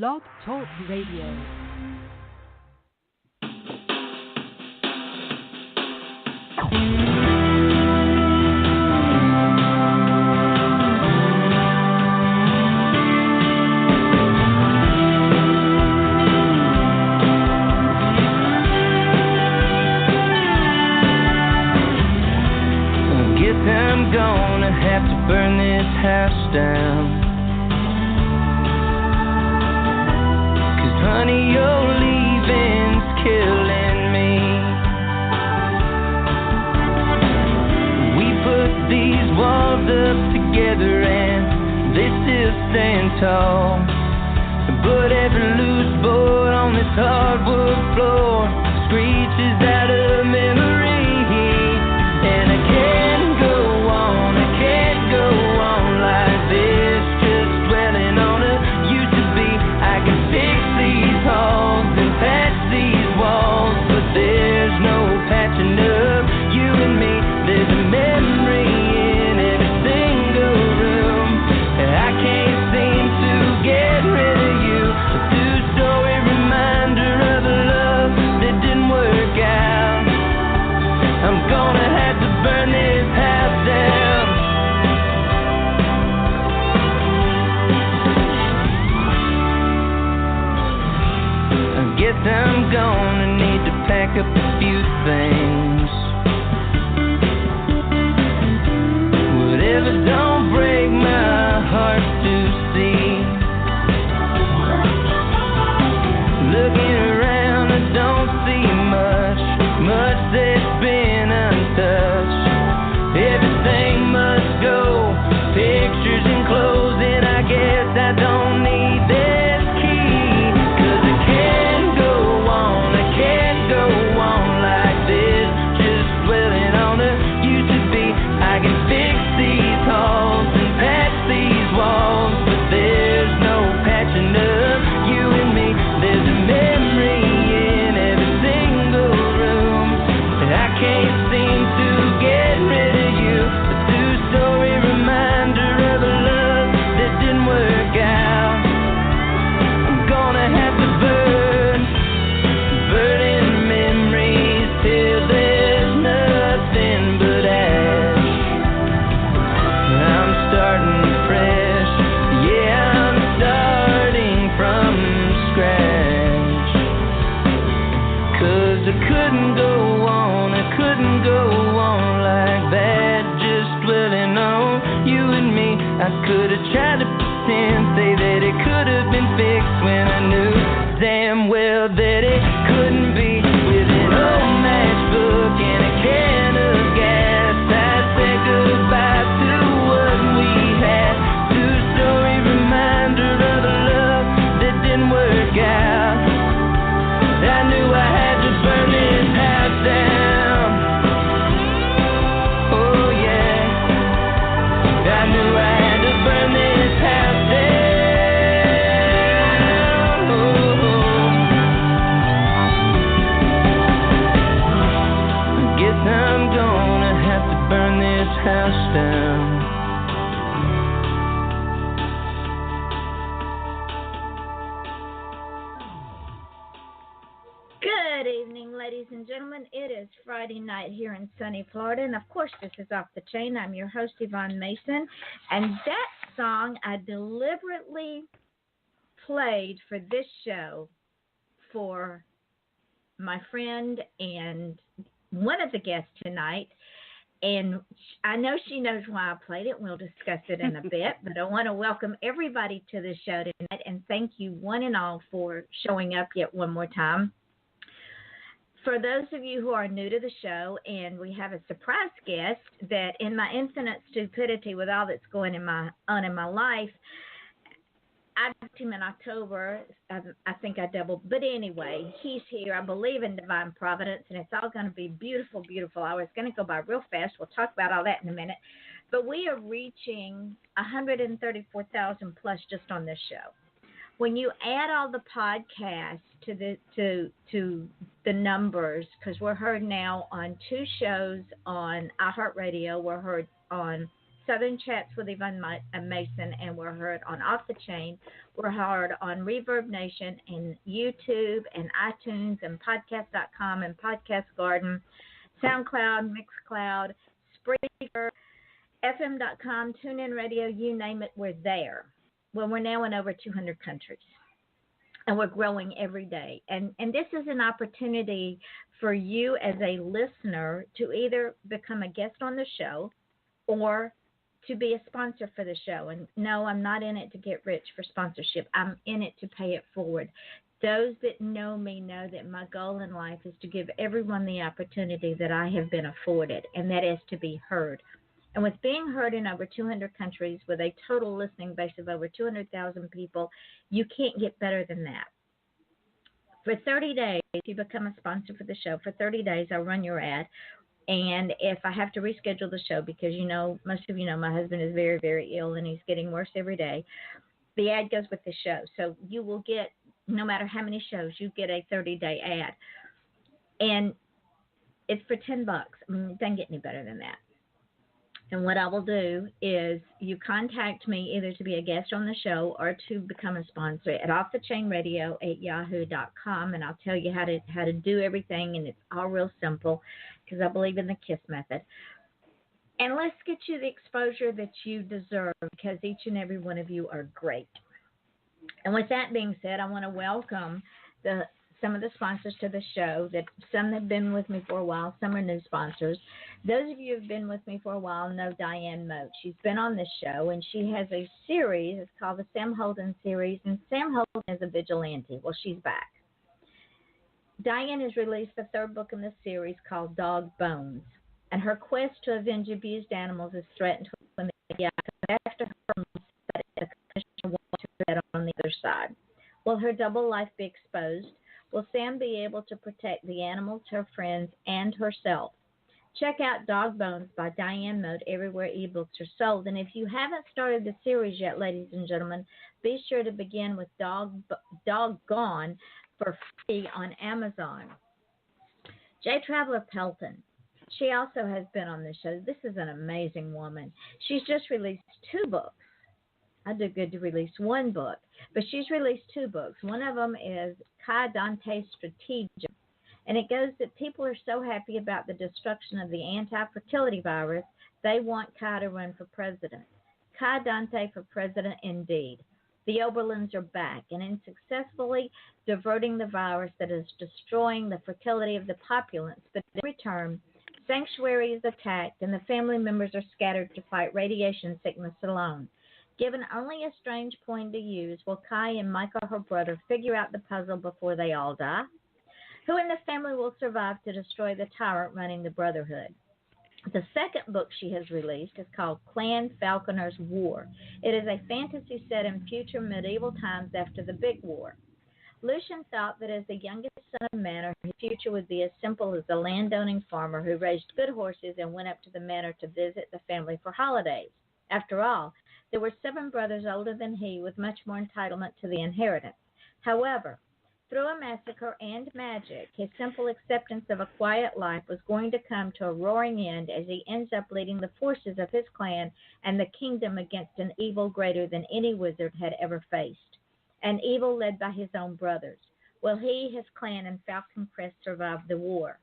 Blog Talk Radio. I'm gonna have to burn this house down. 'Cause honey, your leaving's killing me. We put these walls up together and they still stand tall. But every loose board on this hardwood floor screeches out of memory. And I can't go on like this, just dwelling on a used to be. I can fix these halls and patch these walls, but there's no patching up you and me. There's a memory in every single room. I can't seem to get rid of you. A two-story reminder of a love that didn't work out. I'm gonna have to burn this house down. I guess I'm gonna need to pack up a few things. Whatever don't break my heart to see. Looking around, I don't see much that's been untouched. Everything must go, pictures and clothes, and I guess I don't need this key. 'Cause I can't go on like this, just dwelling on the used to be. I can fix these halls and patch these walls, but there's no patching up you and me. There's a memory in every single room. I can't seem to get rid of you. A two-story reminder of a love that didn't work out. I'm gonna have to burning memories till there's nothing but ash. I'm starting fresh, yeah, I'm starting from scratch. 'Cause I couldn't go on like that, just dwelling on you and me. I could have tried to pretend, say that it could have been fixed when I knew damn well that it couldn't be. With an old matchbook and a can of gas, I said goodbye to what we had. Two-story reminder of a love that didn't work out. I knew I had to burn this house down. Oh yeah, I knew I had to burn this house down. I guess I'm gonna have to burn this house down. Good evening, ladies and gentlemen. It is Friday night here in sunny Florida, and of course, this is Off the Chain. I'm your host, Yvonne Mason, and that song I deliberately played for this show for my friend and one of the guests tonight, and I know she knows why I played it. We'll discuss it in a bit, but I want to welcome everybody to the show tonight, and thank you one and all for showing up yet one more time. For those of you who are new to the show, and we have a surprise guest that in my infinite stupidity with all that's going on in my life, I booked him in October. I think I doubled. But anyway, he's here. I believe in divine providence, and it's all going to be beautiful, beautiful. I was going to go by real fast. We'll talk about all that in a minute. But we are reaching 134,000 plus just on this show. When you add all the podcasts to the numbers, because we're heard now on 2 shows on iHeartRadio, we're heard on Southern Chats with Yvonne Mason, and we're heard on Off the Chain. We're heard on Reverb Nation and YouTube and iTunes and Podcast.com and Podcast Garden, SoundCloud, Mixcloud, Spreaker, FM.com, TuneIn Radio, you name it, we're there. Well, we're now in over 200 countries, and we're growing every day. And this is an opportunity for you as a listener to either become a guest on the show or to be a sponsor for the show. And no, I'm not in it to get rich for sponsorship. I'm in it to pay it forward. Those that know me know that my goal in life is to give everyone the opportunity that I have been afforded, and that is to be heard. And with being heard in over 200 countries with a total listening base of over 200,000 people, you can't get better than that. For 30 days, if you become a sponsor for the show, for 30 days, I'll run your ad. And if I have to reschedule the show, because most of you know my husband is very, very ill and he's getting worse every day, the ad goes with the show. So you will get, no matter how many shows, you get a 30-day ad. And it's for $10. I mean, it doesn't get any better than that. And what I will do is you contact me either to be a guest on the show or to become a sponsor at offthechainradio@yahoo.com, and I'll tell you how to do everything, and it's all real simple because I believe in the KISS method. And let's get you the exposure that you deserve, because each and every one of you are great. And with that being said, I want to welcome some of the sponsors to the show. That some have been with me for a while, some are new sponsors. Those of you who have been with me for a while know Diane Moat. She's been on this show, and she has a series. It's called the Sam Holden series, and Sam Holden is a vigilante. Well, she's back. Diane has released the third book in the series called Dog Bones, and her quest to avenge abused animals is threatened when the media comes after her, but the commissioner wants to put that on the other side. Will her double life be exposed? Will Sam be able to protect the animals, her friends, and herself? Check out Dog Bones by Diane Moat everywhere ebooks are sold. And if you haven't started the series yet, ladies and gentlemen, be sure to begin with Doggone for free on Amazon. J. Traveler Pelton. She also has been on this show. This is an amazing woman. She's just released 2 books. I do good to release 1 book, but she's released 2 books. One of them is Kai Dante's Stratagem, and it goes that people are so happy about the destruction of the anti-fertility virus, they want Kai to run for president. Kai Dante for president indeed. The Oberlins are back, and in successfully diverting the virus that is destroying the fertility of the populace, but in return, sanctuary is attacked, and the family members are scattered to fight radiation sickness alone. Given only a strange point to use, will Kai and Michael, her brother, figure out the puzzle before they all die? Who in the family will survive to destroy the tyrant running the Brotherhood? The second book she has released is called Clan Falconer's War. It is a fantasy set in future medieval times after the Big War. Lucian thought that as the youngest son of Manor, his future would be as simple as a landowning farmer who raised good horses and went up to the manor to visit the family for holidays. After all, there were 7 brothers older than he with much more entitlement to the inheritance. However, through a massacre and magic, his simple acceptance of a quiet life was going to come to a roaring end as he ends up leading the forces of his clan and the kingdom against an evil greater than any wizard had ever faced, an evil led by his own brothers. Will he, his clan, and Falcon Crest survive the war?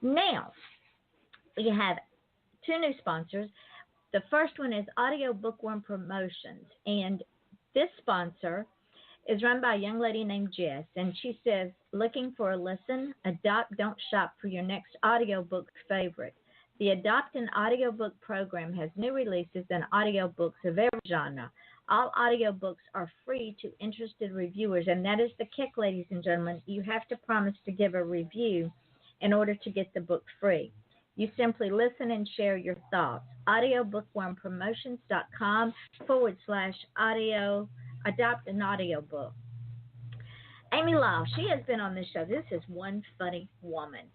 Now, we have 2 new sponsors. The first one is Audio Bookworm Promotions, and this sponsor is run by a young lady named Jess, and she says, looking for a listen, adopt, don't shop for your next audiobook favorite. The Adopt an Audiobook program has new releases and audiobooks of every genre. All audiobooks are free to interested reviewers, and that is the kick, ladies and gentlemen. You have to promise to give a review in order to get the book free. You simply listen and share your thoughts. audiobookwormpromotions.com/audio adopt an audiobook. Amy Lau, she has been on this show. This is one funny woman.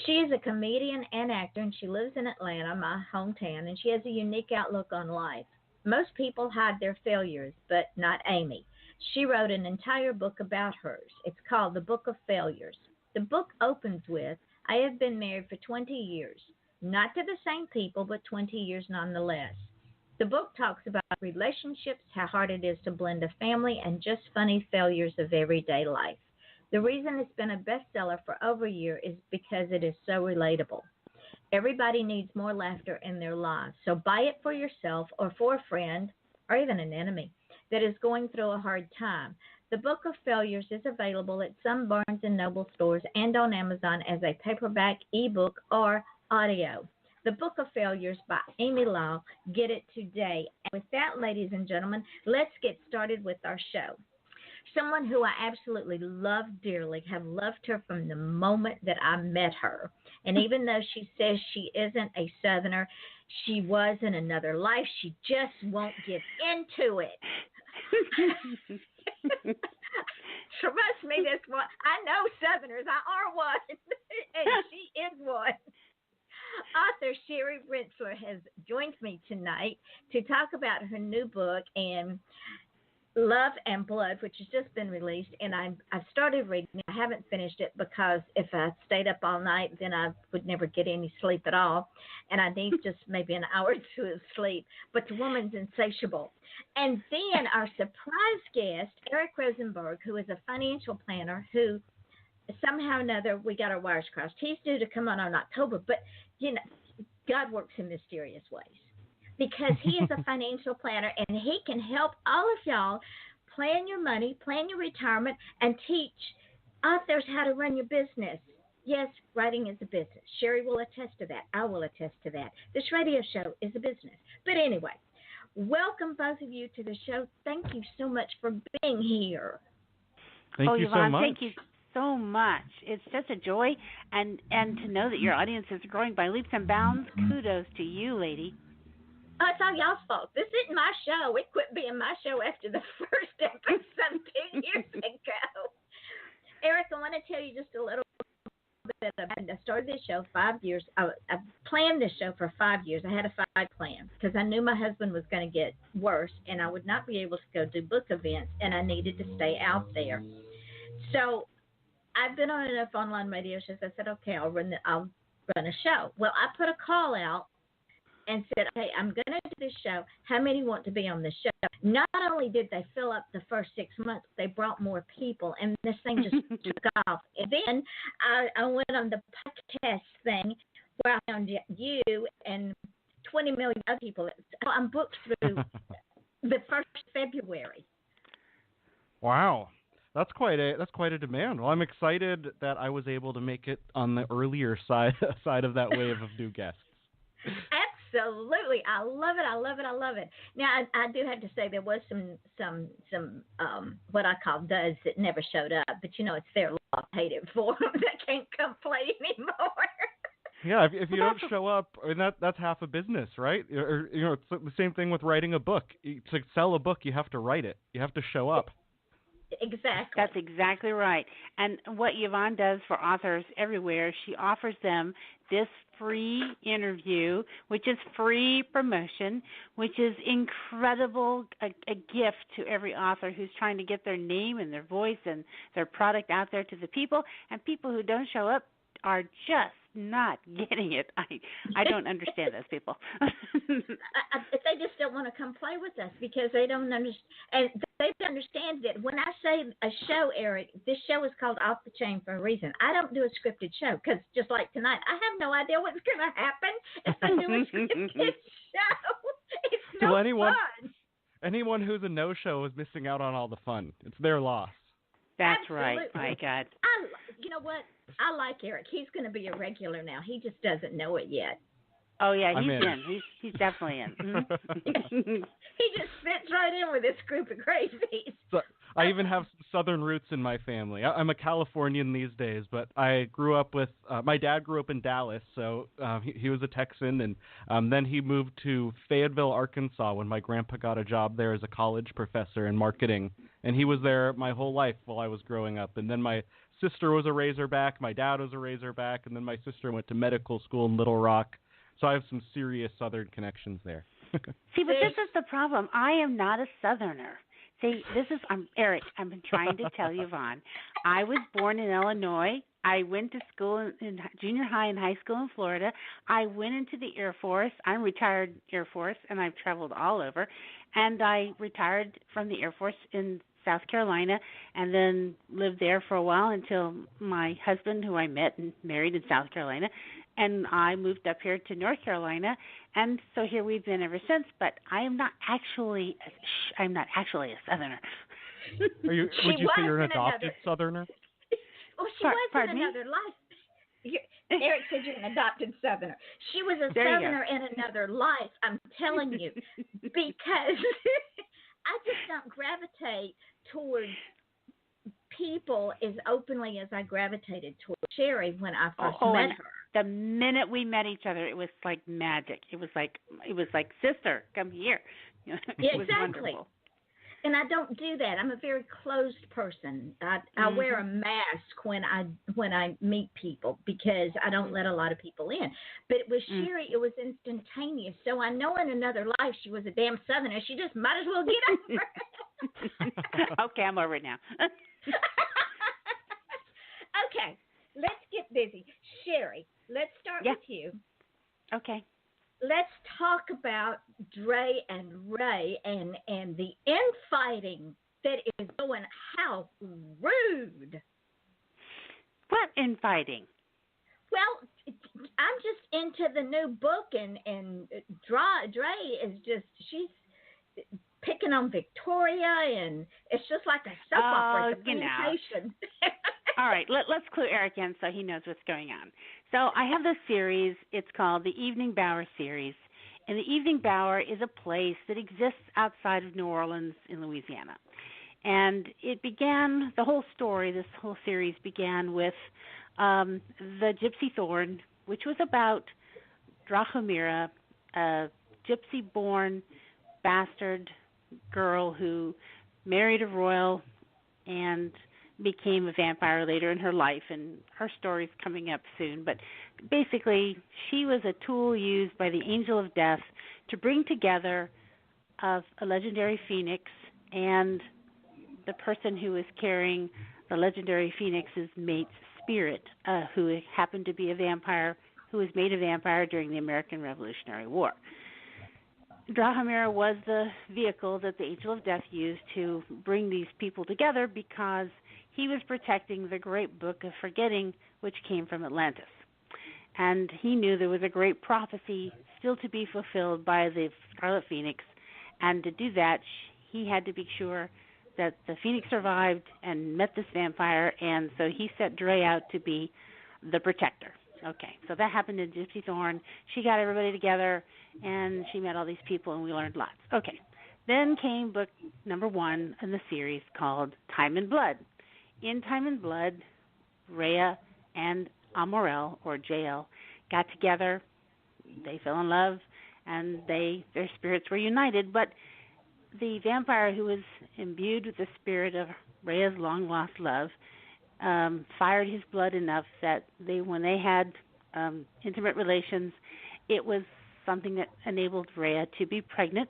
She is a comedian and actor, and she lives in Atlanta, my hometown, and she has a unique outlook on life. Most people hide their failures, but not Amy. She wrote an entire book about hers. It's called The Book of Failures. The book opens with, I have been married for 20 years. Not to the same people, but 20 years nonetheless. The book talks about relationships, how hard it is to blend a family, and just funny failures of everyday life. The reason it's been a bestseller for over a year is because it is so relatable. Everybody needs more laughter in their lives. So buy it for yourself or for a friend or even an enemy that is going through a hard time. The Book of Failures is available at some Barnes & Noble stores and on Amazon as a paperback, ebook, or audio. The Book of Failures by Amy Lau. Get it today. And with that, ladies and gentlemen, let's get started with our show. Someone who I absolutely love dearly, have loved her from the moment that I met her. And even though she says she isn't a Southerner, she was in another life. She just won't get into it. Trust me, this one. I know Southerners. I are one, and she is one. Author Sherry Rentschler has joined me tonight to talk about her new book, and Love and Blood, which has just been released, and I've started reading it. I haven't finished it because if I stayed up all night, then I would never get any sleep at all, and I need just maybe an hour or two of sleep. But the woman's insatiable. And then our surprise guest, Eric Rosenberg, who is a financial planner who somehow or another we got our wires crossed. He's due to come on October, but, you know, God works in mysterious ways. Because he is a financial planner, and he can help all of y'all plan your money, plan your retirement, and teach authors how to run your business. Yes, writing is a business. Sherry will attest to that. I will attest to that. This radio show is a business. But anyway, welcome both of you to the show. Thank you so much for being here. Thank you Yvonne, so much. Thank you so much. It's such a joy, and to know that your audience is growing by leaps and bounds. Kudos to you, lady. Oh, it's all y'all's fault. This isn't my show. It quit being my show after the first episode 2 years ago. Eric, I want to tell you just a little bit about it. I started this show 5 years. I planned this show for 5 years. I had a 5 plan because I knew my husband was going to get worse, and I would not be able to go do book events, and I needed to stay out there. So I've been on enough online radio shows. I said, okay, I'll run a show. Well, I put a call out and said, okay, I'm going to do this show. How many want to be on the show? Not only did they fill up the first 6 months, they brought more people, and this thing just took off. And then I went on the podcast thing where I found you and 20 million other people. I'm booked through the 1st February. Wow. That's quite a demand. Well, I'm excited that I was able to make it on the earlier side of that wave of new guests. Absolutely. I love it. I love it. I love it. Now, I do have to say there was some what I call duds that never showed up, but you know, it's their law paid it for them. They can't come play anymore. Yeah, if you don't show up, I mean, that's half a business, right? Or, you know, it's the same thing with writing a book. To sell a book, you have to write it. You have to show up. Exactly. That's exactly right. And what Yvonne does for authors everywhere, she offers them this free interview, which is free promotion, which is incredible, a gift to every author who's trying to get their name and their voice and their product out there to the people. And people who don't show up are just not getting it. I don't understand those people. They just don't want to come play with us because they don't understand. And they understand that when I say a show, Eric, this show is called Off the Chain for a reason. I don't do a scripted show because just like tonight, I have no idea what's going to happen if I do a scripted show. It's no fun. Anyone who's a no-show is missing out on all the fun. It's their loss. That's Absolutely. right. My God. You know what? I like Eric. He's going to be a regular now. He just doesn't know it yet. Oh, yeah, I'm he's in. He's definitely in. Mm-hmm. He just fits right in with this group of crazies. So, I even have Southern roots in my family. I'm a Californian these days, but I grew up with my dad grew up in Dallas, so he was a Texan, and then he moved to Fayetteville, Arkansas when my grandpa got a job there as a college professor in marketing, and he was there my whole life while I was growing up. And then my sister was a Razorback, my dad was a Razorback, and then my sister went to medical school in Little Rock, so I have some serious Southern connections there. See, but this is the problem. I am not a Southerner. See, I'm Eric. I've been trying to tell you, Yvonne. I was born in Illinois. I went to school in junior high and high school in Florida. I went into the Air Force. I'm retired Air Force, and I've traveled all over. And I retired from the Air Force in South Carolina and then lived there for a while until my husband, who I met and married in South Carolina, and I moved up here to North Carolina. And so here we've been ever since, but I'm not actually a Southerner. Would you say you're an adopted Southerner? Oh, she was in another life. Eric said you're an adopted Southerner. She was a Southerner in another life, I'm telling you, because I just don't gravitate towards people as openly as I gravitated towards Sherry when I first met her. The minute we met each other, it was like magic. It was like sister, come here. It was wonderful. And I don't do that. I'm a very closed person. I wear a mask when I meet people because I don't let a lot of people in. But with Sherry, it was instantaneous. So I know in another life she was a damn Southerner. She just might as well get over it. Okay, I'm over it now. Okay, let's get busy. Sherry, let's start with you. Okay. Let's talk about Dre and Ray and the infighting that is going. How rude. What infighting? Well, I'm just into the new book, and Dre is just, she's picking on Victoria, and it's just like a soap opera. It's a plantation. All right, let's clue Eric in so he knows what's going on. So I have this series. It's called the Evening Bower series. And the Evening Bower is a place that exists outside of New Orleans in Louisiana. And it began, the whole story, this whole series began with the Gypsy Thorn, which was about Drahomira, a gypsy-born bastard girl who married a royal and became a vampire later in her life, and her story's coming up soon. But basically, she was a tool used by the Angel of Death to bring together a legendary phoenix and the person who was carrying the legendary phoenix's mate's spirit, who happened to be a vampire, who was made a vampire during the American Revolutionary War. Drahomira was the vehicle that the Angel of Death used to bring these people together because he was protecting the great book of forgetting which came from Atlantis. And he knew there was a great prophecy still to be fulfilled by the Scarlet Phoenix, and to do that he had to be sure that the Phoenix survived and met this vampire, and so he set Dre out to be the protector. Okay, so that happened in Gypsy Thorn. She got everybody together, and she met all these people, and we learned lots. Okay, then came book number 1 in the series called Time and Blood. In Time and Blood, Rhea and Amorel, or JL, got together. They fell in love, and their spirits were united. But the vampire who was imbued with the spirit of Rhea's long-lost love fired his blood enough that when they had intimate relations, it was something that enabled Rhea to be pregnant,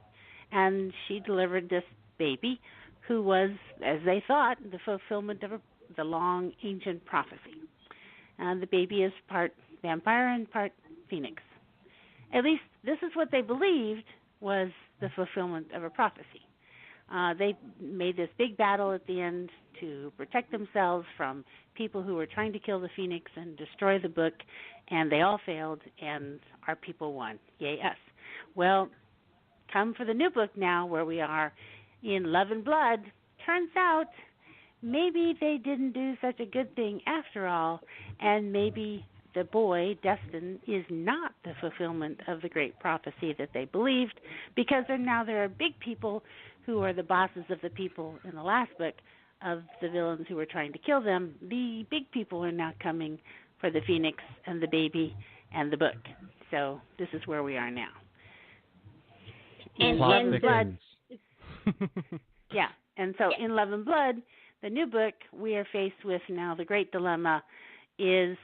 and she delivered this baby who was, as they thought, the fulfillment of the long ancient prophecy. The baby is part vampire and part phoenix. At least this is what they believed was the fulfillment of a prophecy. They made this big battle at the end to protect themselves from people who were trying to kill the phoenix and destroy the book, and they all failed, and our people won. Yay, us. Well, come for the new book now, where we are in Love and Blood. Turns out maybe they didn't do such a good thing after all, and maybe the boy, Destin, is not the fulfillment of the great prophecy that they believed, because there are big people who are the bosses of the people in the last book of the villains who were trying to kill them. The big people are now coming for the phoenix and the baby and the book. So this is where we are now. And in Blood. Yeah, and so in Love and Blood, the new book, we are faced with now the great dilemma is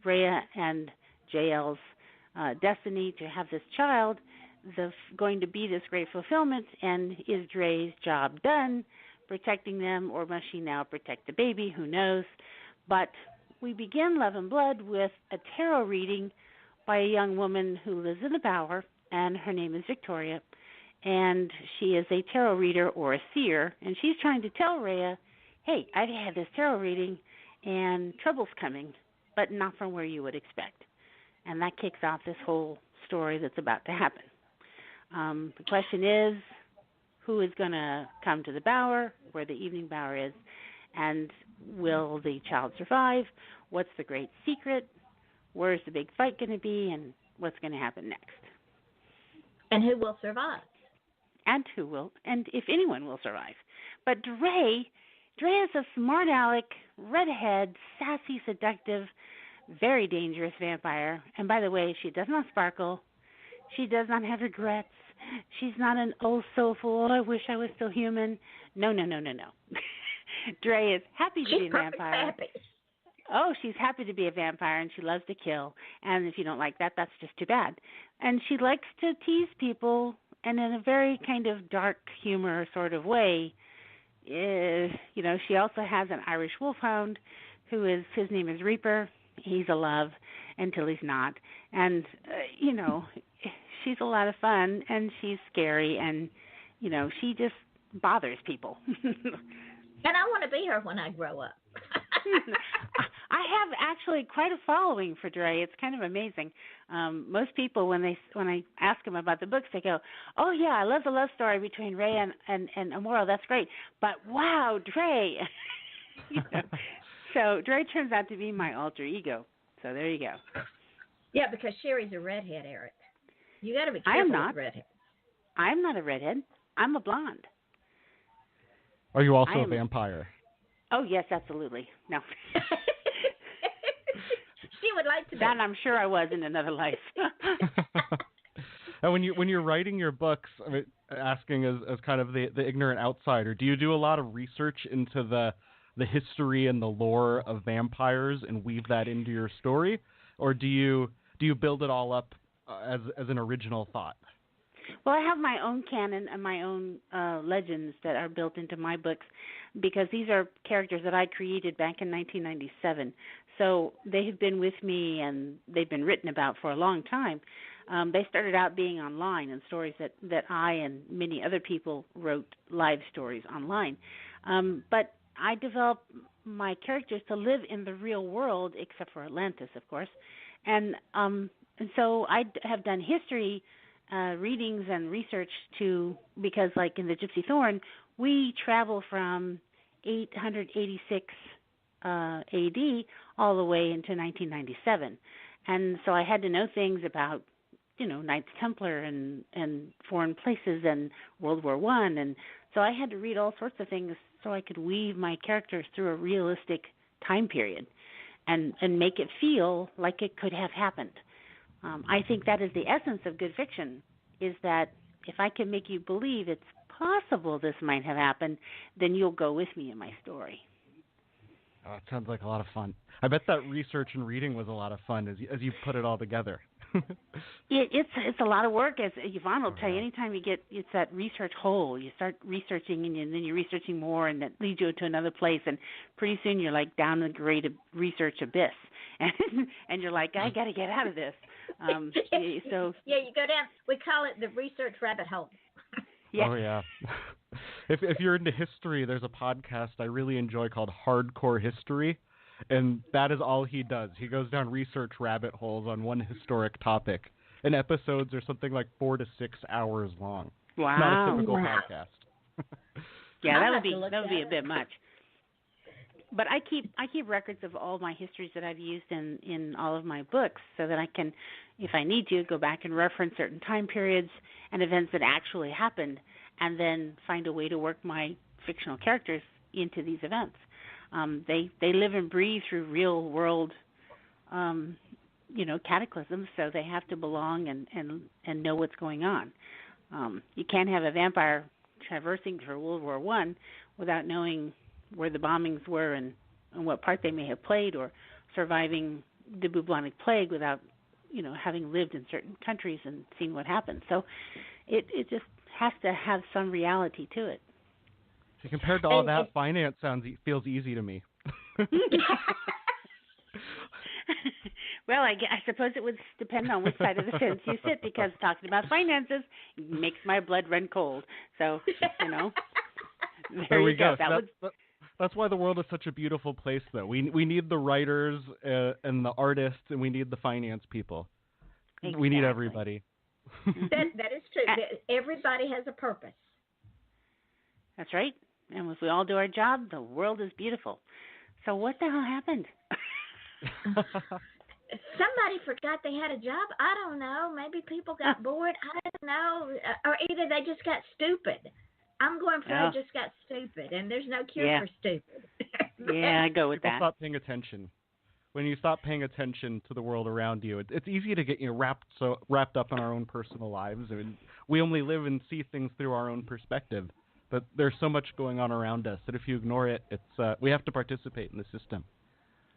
Rhea and JL's destiny to have this child going to be this great fulfillment, and is Dre's job done protecting them, or must she now protect the baby? Who knows? But we begin Love and Blood with a tarot reading by a young woman who lives in the Bower, and her name is Victoria. And she is a tarot reader or a seer, and she's trying to tell Rhea, hey, I've had this tarot reading, and trouble's coming, but not from where you would expect. And that kicks off this whole story that's about to happen. The question is, who is going to come to the Bower, where the evening Bower is, and will the child survive? What's the great secret? Where's the big fight going to be, and what's going to happen next? And who will survive? And who will, and if anyone will survive. But Dre is a smart aleck, redhead, sassy, seductive, very dangerous vampire. And by the way, she does not sparkle. She does not have regrets. She's not an oh so fool, I wish I was still human. No. Dre is happy to be a vampire. Happy. Oh, she's happy to be a vampire, and she loves to kill. And if you don't like that, that's just too bad. And she likes to tease people, and in a very kind of dark humor sort of way. She also has an Irish wolfhound his name is Reaper. He's a love until he's not. And, she's a lot of fun, and she's scary, and, she just bothers people. And I want to be her when I grow up. I have actually quite a following for Dre. It's kind of amazing. Most people, when I ask them about the books, they go, "Oh yeah, I love the love story between Ray and Amora. That's great." But wow, Dre. So Dre turns out to be my alter ego. So there you go. Yeah, because Sherry's a redhead, Eric. You got to be careful with redhead. I'm not a redhead. I'm a blonde. Are you also a vampire? Oh, yes, absolutely. No. She would like to be. That I'm sure I was in another life. And when you're writing your books, asking as kind of the ignorant outsider, do you do a lot of research into the history and the lore of vampires and weave that into your story, or do you build it all up as an original thought? Well, I have my own canon and my own legends that are built into my books because these are characters that I created back in 1997. So they have been with me and they've been written about for a long time. They started out being online and stories that I and many other people wrote live stories online. But I developed my characters to live in the real world, except for Atlantis, of course. And so I have done history readings and research because like in the Gypsy Thorn, we travel from 886 AD all the way into 1997. And so I had to know things about, Knights Templar and foreign places and World War I. And so I had to read all sorts of things so I could weave my characters through a realistic time period and make it feel like it could have happened. I think that is the essence of good fiction, is that if I can make you believe it's possible this might have happened, then you'll go with me in my story. Oh, it sounds like a lot of fun. I bet that research and reading was a lot of fun as you put it all together. It's a lot of work, as Yvonne will tell you. Anytime it's that research hole, you start researching and then you're researching more, and that leads you to another place, and pretty soon you're like down the great research abyss, and you're like, I got to get out of this. So yeah, you go down. We call it the research rabbit hole. Yeah. Oh yeah. If you're into history, there's a podcast I really enjoy called Hardcore History, and that is all he does. He goes down research rabbit holes on one historic topic, and episodes are something like 4 to 6 hours long. Wow. Not a typical podcast. Yeah, that would be a bit much. But I keep records of all my histories that I've used in all of my books, so that I can, if I need to, go back and reference certain time periods and events that actually happened, and then find a way to work my fictional characters into these events. They live and breathe through real world, cataclysms, so they have to belong and know what's going on. You can't have a vampire traversing through World War I without knowing where the bombings were and what part they may have played, or surviving the bubonic plague without, having lived in certain countries and seen what happened. So it just has to have some reality to it. See, compared to all that, finance feels easy to me. Well, I suppose it would depend on which side of the fence you sit, because talking about finances makes my blood run cold. So, there you we go. That's why the world is such a beautiful place, though. We need the writers and the artists, and we need the finance people. Exactly. We need everybody. That is true. Everybody has a purpose. That's right. And if we all do our job, the world is beautiful. So what the hell happened? Somebody forgot they had a job. I don't know. Maybe people got bored. I don't know. Or either they just got stupid. I'm going for they just got stupid, and there's no cure for stupid. Yeah, I go with People that. stop paying attention. When you stop paying attention to the world around you, it's easy to get wrapped up in our own personal lives. I mean, we only live and see things through our own perspective. But there's so much going on around us that if you ignore it, we have to participate in the system.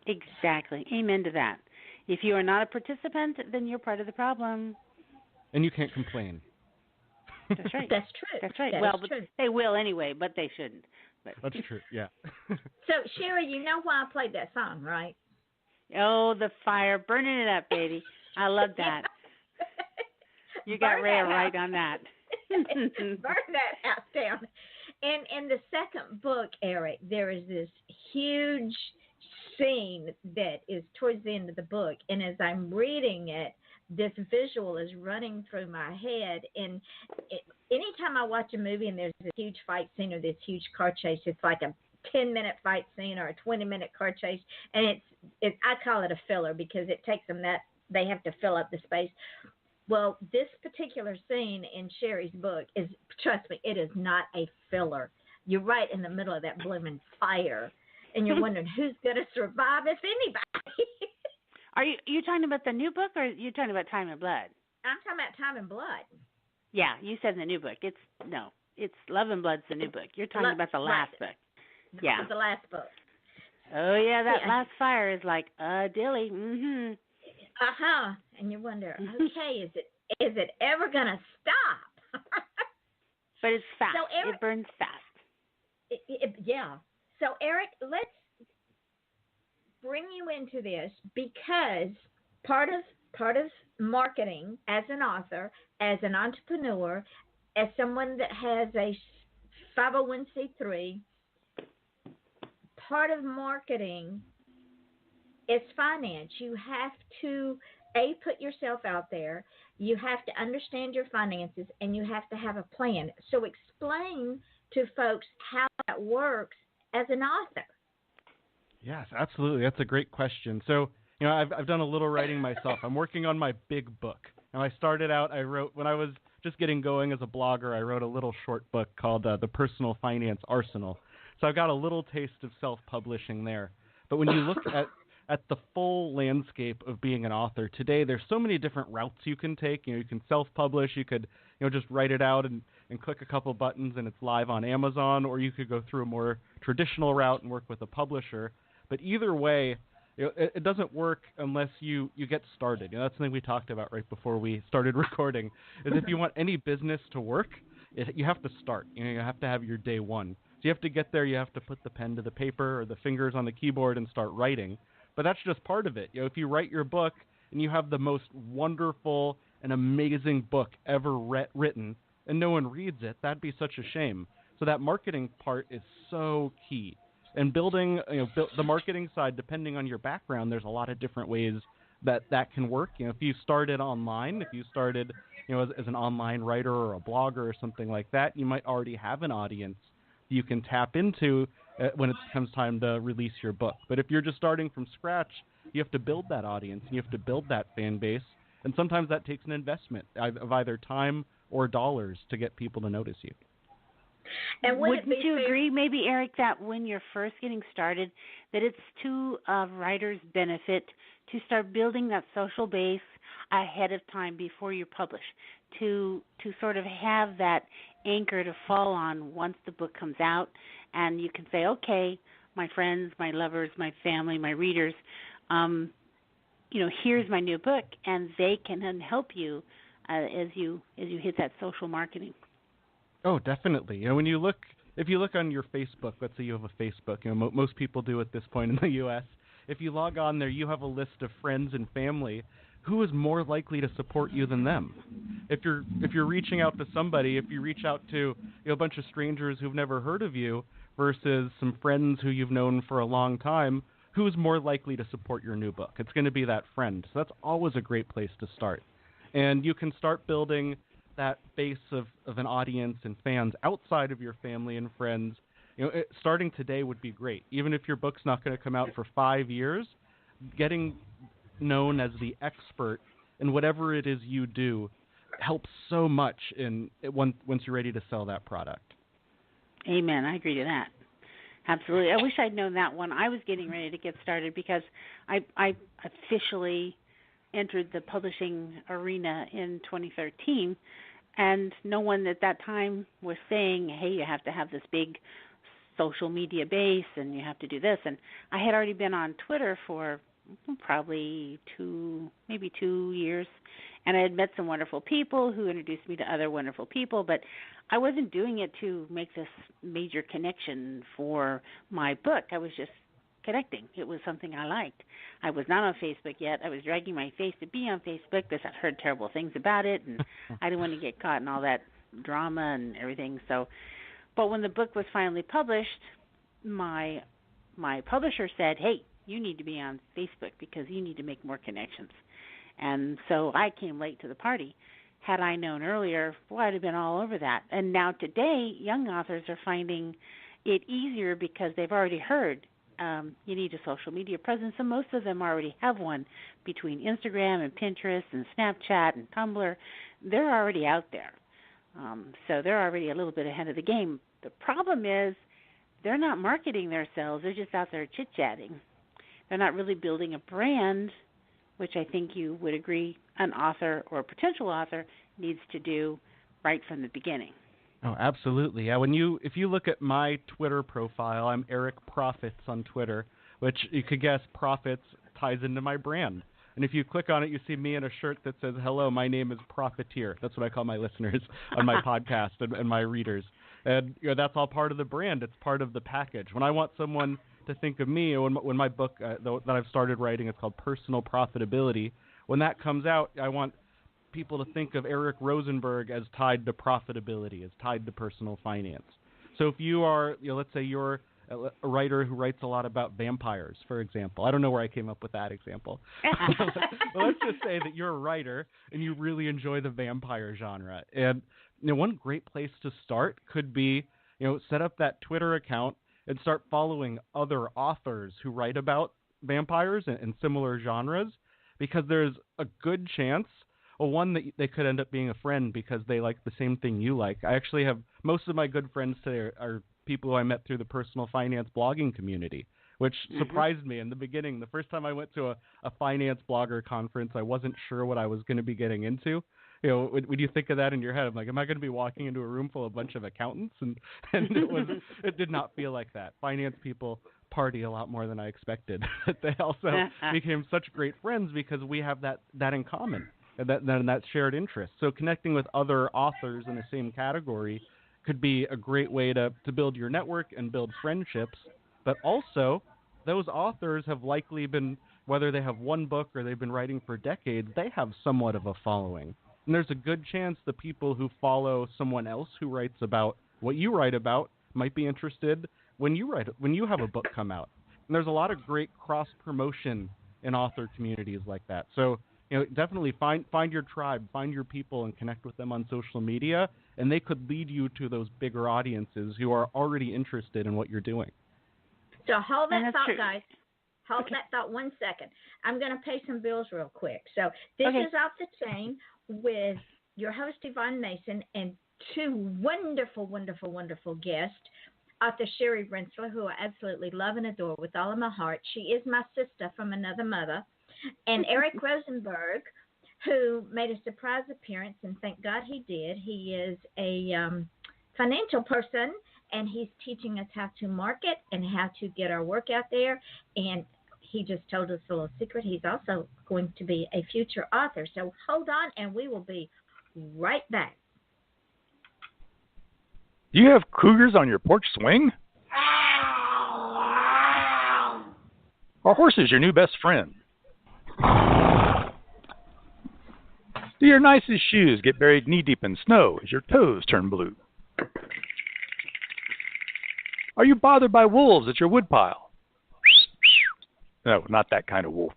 Exactly. Amen to that. If you are not a participant, then you're part of the problem. And you can't complain. That's right. That's true. That's right. But true. They will anyway, but they shouldn't. But. That's true, yeah. So, Sherry, you know why I played that song, right? Oh, the fire, burning it up, baby. I love that. You got Rhea right on that. Burn that house down. And in the second book, Eric, there is this huge scene that is towards the end of the book. And as I'm reading it, this visual is running through my head. And anytime I watch a movie and there's this huge fight scene or this huge car chase, it's like a 10-minute fight scene or a 20-minute car chase. And I call it a filler because it takes them they have to fill up the space. Well, this particular scene in Sherry's book is, trust me, it is not a filler. You're right in the middle of that blooming fire, and you're wondering who's going to survive, if anybody. Are you talking about the new book, or are you talking about Time and Blood? I'm talking about Time and Blood. Yeah, you said the new book. It's Love and Blood's the new book. You're talking about the last book. Yeah. The last book. Oh, yeah, that last fire is like dilly. Mm-hmm. Uh-huh. And you wonder, okay, is it ever going to stop? But it's fast. So Eric, it burns fast. Yeah. So, Eric, let's bring you into this because part of marketing as an author, as an entrepreneur, as someone that has a 501c3, part of marketing is finance. You have to, put yourself out there. You have to understand your finances, and you have to have a plan. So explain to folks how that works as an author. Yes, absolutely. That's a great question. So, I've done a little writing myself. I'm working on my big book. Now, I started out, when I was just getting going as a blogger, I wrote a little short book called The Personal Finance Arsenal. So I've got a little taste of self-publishing there. But when you look at the full landscape of being an author today, there's so many different routes you can take. You can self-publish. You could, just write it out and click a couple buttons and it's live on Amazon, or you could go through a more traditional route and work with a publisher. But either way, it doesn't work unless you get started. That's something we talked about right before we started recording, is if you want any business to work, you have to start. You have to have your day one. So you have to get there. You have to put the pen to the paper or the fingers on the keyboard and start writing. But that's just part of it. If you write your book and you have the most wonderful and amazing book ever written and no one reads it, that'd be such a shame. So that marketing part is so key. And building the marketing side, depending on your background, there's a lot of different ways that can work. If you started online, if you started as an online writer or a blogger or something like that, you might already have an audience you can tap into when it comes time to release your book. But if you're just starting from scratch, you have to build that audience and you have to build that fan base. And sometimes that takes an investment of either time or dollars to get people to notice you. And wouldn't you agree, maybe, Eric, that when you're first getting started, that it's to a writer's benefit to start building that social base ahead of time before you publish, to sort of have that anchor to fall on once the book comes out, and you can say, okay, my friends, my lovers, my family, my readers, here's my new book, and they can then help you as you hit that social marketing. Oh, definitely. When you look if you look on your Facebook, let's say you have a Facebook, most people do at this point in the U.S. If you log on there, you have a list of friends and family. Who is more likely to support you than them? If you're reaching out to somebody, if you reach out to a bunch of strangers who've never heard of you versus some friends who you've known for a long time, who's more likely to support your new book? It's going to be that friend. So that's always a great place to start. And you can start building that base of an audience and fans outside of your family and friends. Starting today would be great. Even if your book's not going to come out for 5 years, getting known as the expert in whatever it is you do helps so much once you're ready to sell that product. Amen. I agree to that. Absolutely. I wish I'd known that when I was getting ready to get started, because I officially entered the publishing arena in 2013, and no one at that time was saying, hey, you have to have this big social media base and you have to do this. And I had already been on Twitter for probably 2 years, and I had met some wonderful people who introduced me to other wonderful people, but I wasn't doing it to make this major connection for my book. I was just connecting. It was something I liked. I was not on Facebook yet. I was dragging my face to be on Facebook because I'd heard terrible things about it, and I didn't want to get caught in all that drama and everything. So, but when the book was finally published, my publisher said, hey, you need to be on Facebook because you need to make more connections. And so I came late to the party. Had I known earlier, boy, I'd have been all over that. And now today, young authors are finding it easier because they've already heard you need a social media presence, and most of them already have one between Instagram and Pinterest and Snapchat and Tumblr. They're already out there. So they're already a little bit ahead of the game. The problem is they're not marketing themselves. They're just out there chit-chatting. They're not really building a brand, which I think you would agree an author or a potential author needs to do right from the beginning. Oh, absolutely. Yeah, if you look at my Twitter profile, I'm Eric Profits on Twitter, which you could guess Profits ties into my brand. And if you click on it, you see me in a shirt that says, hello, my name is Profiteer. That's what I call my listeners on my podcast and my readers. And that's all part of the brand. It's part of the package. When I want someone to think of me, when my book that I've started writing, it's called Personal Profitability. When that comes out, I want people to think of Eric Rosenberg as tied to profitability, as tied to personal finance. So if you are, let's say you're a writer who writes a lot about vampires, for example. I don't know where I came up with that example. But let's just say that you're a writer and you really enjoy the vampire genre. And one great place to start could be, set up that Twitter account and start following other authors who write about vampires and similar genres, because there's a good chance, one, that they could end up being a friend because they like the same thing you like. I actually have most of my good friends today are people who I met through the personal finance blogging community, which surprised me in the beginning. The first time I went to a finance blogger conference, I wasn't sure what I was going to be getting into. When you think of that in your head, I'm like, am I going to be walking into a room full of a bunch of accountants? And it did not feel like that. Finance people party a lot more than I expected. They also became such great friends because we have that in common, and that shared interest. So connecting with other authors in the same category could be a great way to build your network and build friendships. But also, those authors have likely been, whether they have one book or they've been writing for decades, they have somewhat of a following. And there's a good chance the people who follow someone else who writes about what you write about might be interested when you have a book come out. And there's a lot of great cross-promotion in author communities like that. So, definitely find your tribe, find your people, and connect with them on social media, and they could lead you to those bigger audiences who are already interested in what you're doing. So hold that thought, guys. Hold that thought 1 second. I'm going to pay some bills real quick. So this is Off the Chain with your host, Yvonne Mason, and two wonderful, wonderful, wonderful guests, author Sherry Rentschler, who I absolutely love and adore with all of my heart. She is my sister from another mother. And Eric Rosenberg, who made a surprise appearance, and thank God he did. He is a financial person, and he's teaching us how to market and how to get our work out there. And he just told us a little secret. He's also going to be a future author. So hold on, and we will be right back. Do you have cougars on your porch swing? Are horses your new best friend? Do your nicest shoes get buried knee-deep in snow as your toes turn blue? Are you bothered by wolves at your woodpile? No, not that kind of wolf.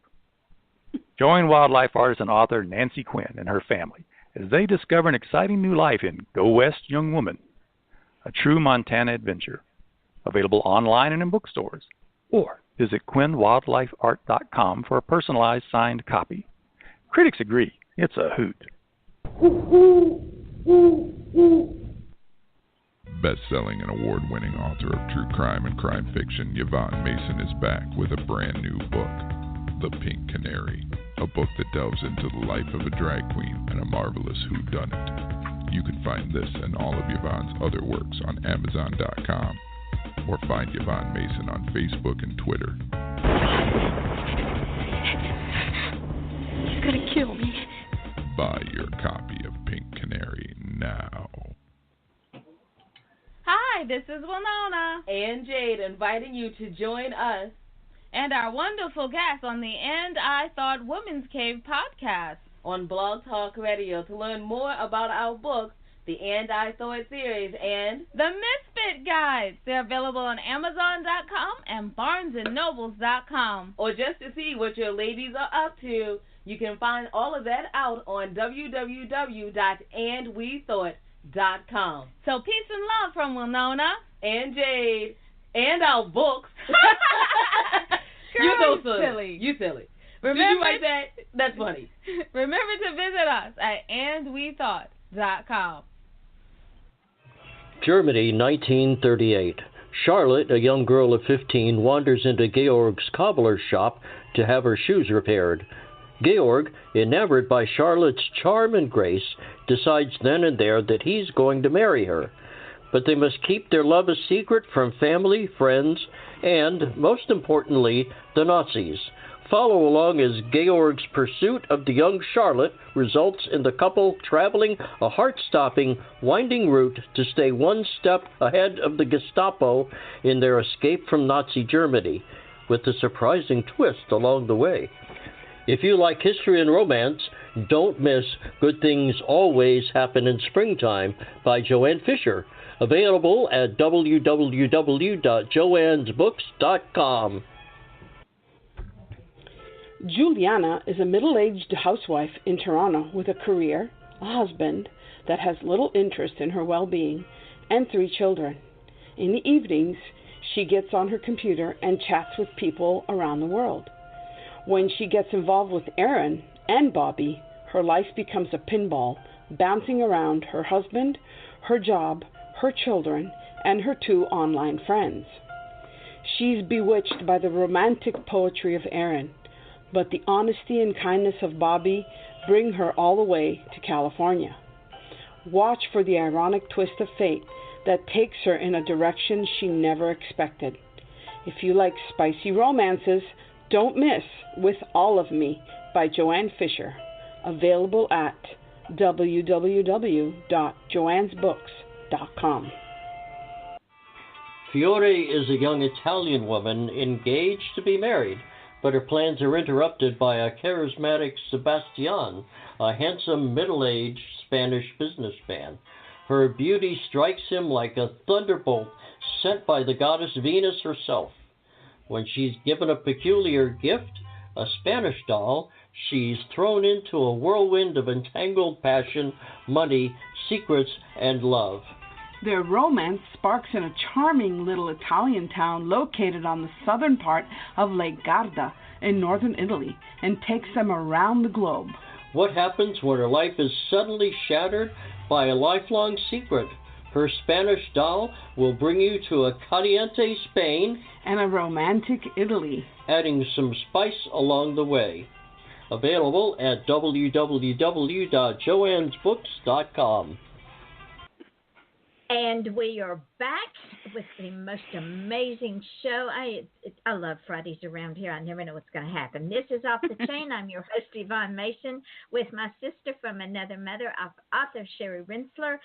Join wildlife artist and author Nancy Quinn and her family as they discover an exciting new life in Go West, Young Woman, a true Montana adventure. Available online and in bookstores. Or visit QuinnWildlifeArt.com for a personalized signed copy. Critics agree, it's a hoot. Best-selling and award-winning author of true crime and crime fiction, Yvonne Mason is back with a brand new book, The Pink Canary, a book that delves into the life of a drag queen and a marvelous whodunit. You can find this and all of Yvonne's other works on Amazon.com or find Yvonne Mason on Facebook and Twitter. You're gonna kill me. Buy your copy of Pink Canary now. Hi, this is Winona and Jade inviting you to join us and our wonderful guests on the And I Thought Women's Cave podcast on Blog Talk Radio to learn more about our books, the And I Thought series, and the Misfit Guides. They're available on Amazon.com and BarnesandNobles.com. Or just to see what your ladies are up to, you can find all of that out on www.andwethought.com. So peace and love from Winona and Jade and our books. Girl, You're so silly. You silly. Remember, did you write that? That's funny. Remember to visit us at andwethought.com. Germany, 1938. Charlotte, a young girl of 15, wanders into Georg's cobbler's shop to have her shoes repaired. Georg, enamored by Charlotte's charm and grace, decides then and there that he's going to marry her. But they must keep their love a secret from family, friends, and, most importantly, the Nazis. Follow along as Georg's pursuit of the young Charlotte results in the couple traveling a heart-stopping, winding route to stay one step ahead of the Gestapo in their escape from Nazi Germany, with a surprising twist along the way. If you like history and romance, don't miss Good Things Always Happen in Springtime by Joanne Fisher, available at www.joannesbooks.com. Juliana is a middle-aged housewife in Toronto with a career, a husband that has little interest in her well-being, and 3 children. In the evenings, she gets on her computer and chats with people around the world. When she gets involved with Aaron and Bobby, her life becomes a pinball, bouncing around her husband, her job, her children, and her 2 online friends. She's bewitched by the romantic poetry of Aaron, but the honesty and kindness of Bobby bring her all the way to California. Watch for the ironic twist of fate that takes her in a direction she never expected. If you like spicy romances, don't miss With All of Me by Joanne Fisher, available at www.joannesbooks.com. Fiore is a young Italian woman engaged to be married, but her plans are interrupted by a charismatic Sebastian, a handsome middle-aged Spanish businessman. Her beauty strikes him like a thunderbolt sent by the goddess Venus herself. When she's given a peculiar gift, a Spanish doll, she's thrown into a whirlwind of entangled passion, money, secrets, and love. Their romance sparks in a charming little Italian town located on the southern part of Lake Garda in northern Italy and takes them around the globe. What happens when her life is suddenly shattered by a lifelong secret? Her Spanish doll will bring you to a caliente Spain and a romantic Italy, adding some spice along the way. Available at www.joannesbooks.com. And we are back with the most amazing show. I love Fridays around here. I never know what's going to happen. This is Off the Chain. I'm your host, Yvonne Mason, with my sister from another mother, author Sherry Rentschler.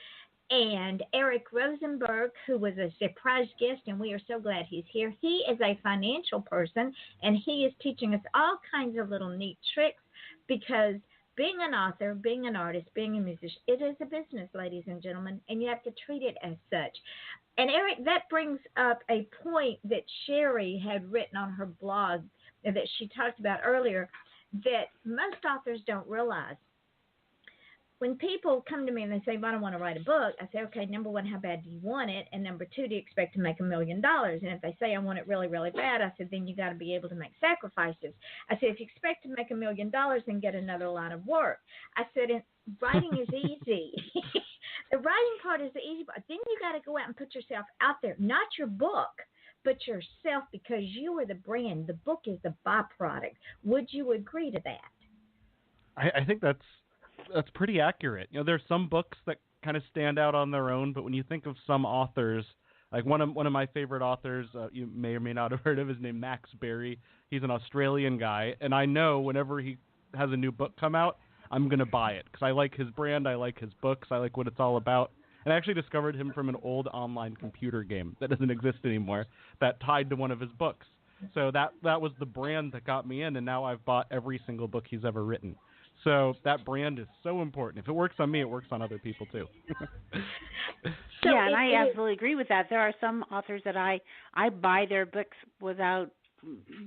And Eric Rosenberg, who was a surprise guest, and we are so glad he's here. He is a financial person, and he is teaching us all kinds of little neat tricks because being an author, being an artist, being a musician, it is a business, ladies and gentlemen, and you have to treat it as such. And Eric, that brings up a point that Sherry had written on her blog that she talked about earlier that most authors don't realize. When people come to me and they say, well, I don't want to write a book, I say, okay, number one, how bad do you want it? And number two, do you expect to make $1 million? And if they say I want it really, really bad, I said, then you got to be able to make sacrifices. I said, if you expect to make $1 million, then get another line of work. I said, writing is easy. The writing part is the easy part. Then you got to go out and put yourself out there, not your book, but yourself, because you are the brand. The book is the byproduct. Would you agree to that? I think that's pretty accurate. You know, there's some books that kind of stand out on their own, but when you think of some authors, like one of my favorite authors, you may or may not have heard of, is named Max Berry. He's an Australian guy, and I know whenever he has a new book come out, I'm going to buy it because I like his brand, I like his books, I like what it's all about. And I actually discovered him from an old online computer game that doesn't exist anymore that tied to one of his books. So that was the brand that got me in, and now I've bought every single book he's ever written. So that brand is so important. If it works on me, it works on other people too. Yeah, and I absolutely agree with that. There are some authors that I buy their books without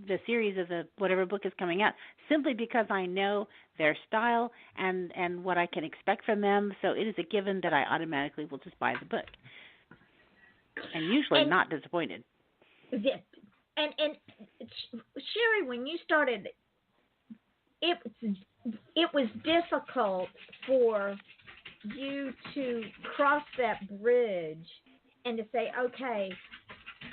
the series of the whatever book is coming out, simply because I know their style and what I can expect from them. So it is a given that I automatically will just buy the book, and usually not disappointed. Yeah. And Sherry, when you started, it was difficult for you to cross that bridge and to say, okay,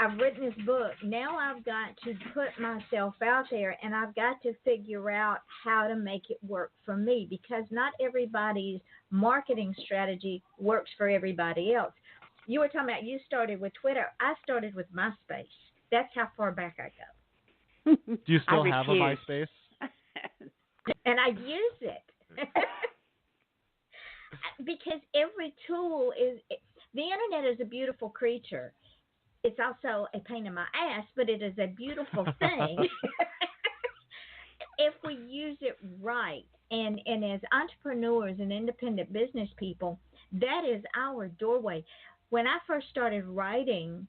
I've written this book. Now I've got to put myself out there, and I've got to figure out how to make it work for me, because not everybody's marketing strategy works for everybody else. You were talking about you started with Twitter. I started with MySpace. That's how far back I go. Do you still have a MySpace? And I use it. Because every tool is, the internet is a beautiful creature. It's also a pain in my ass, but it is a beautiful thing if we use it right. And as entrepreneurs and independent business people, that is our doorway. When I first started writing,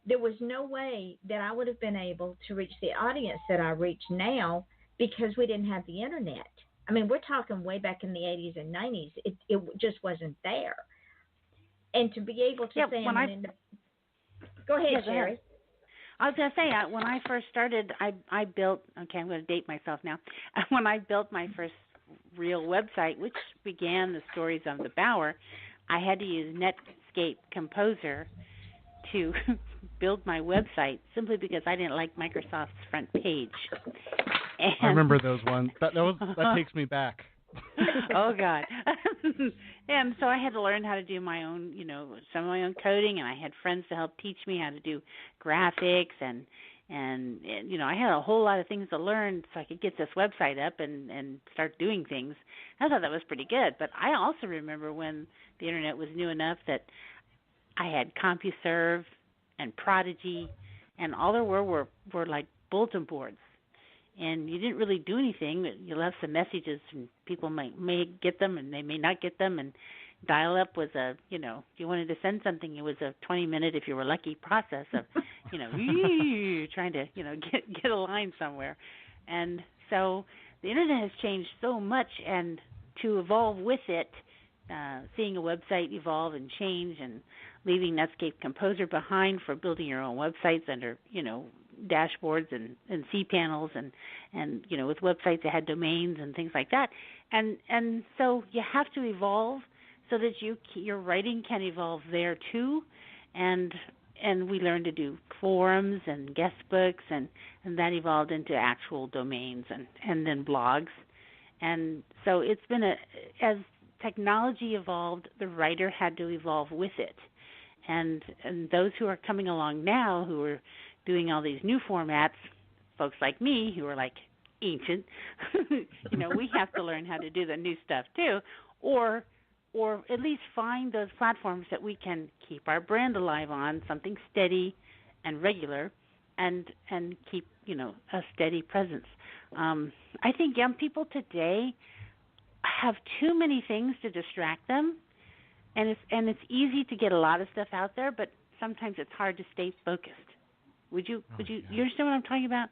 there was no way that I would have been able to reach the audience that I reach now because we didn't have the internet. I mean, we're talking way back in the 80s and 90s. It just wasn't there. And to be able to say Go ahead, Sherry. I was going to say, when I first started, I built, okay, I'm going to date myself now. When I built my first real website, which began the stories of the Bower, I had to use Netscape Composer to build my website simply because I didn't like Microsoft's front page. And I remember those ones. That takes me back. Oh God! And so I had to learn how to do my own, some of my own coding, and I had friends to help teach me how to do graphics, and I had a whole lot of things to learn so I could get this website up and start doing things. I thought that was pretty good. But I also remember when the internet was new enough that I had CompuServe and Prodigy, and all there were like bulletin boards. And you didn't really do anything. You left some messages, and people may get them, and they may not get them. And dial-up was if you wanted to send something, it was a 20-minute, if you were lucky, process of, trying to, get a line somewhere. And so the internet has changed so much, and to evolve with it, seeing a website evolve and change, and leaving Netscape Composer behind for building your own websites under, dashboards and cPanels and with websites that had domains and things like that, and so you have to evolve so that your writing can evolve there too, and we learned to do forums and guest books, and that evolved into actual domains and then blogs, and so it's been as technology evolved, the writer had to evolve with it, and those who are coming along now who are doing all these new formats, folks like me who are like ancient, we have to learn how to do the new stuff too, or or at least find those platforms that we can keep our brand alive on, something steady and regular, and keep, a steady presence. I think young people today have too many things to distract them, and it's easy to get a lot of stuff out there, but sometimes it's hard to stay focused. Would you you understand what I'm talking about?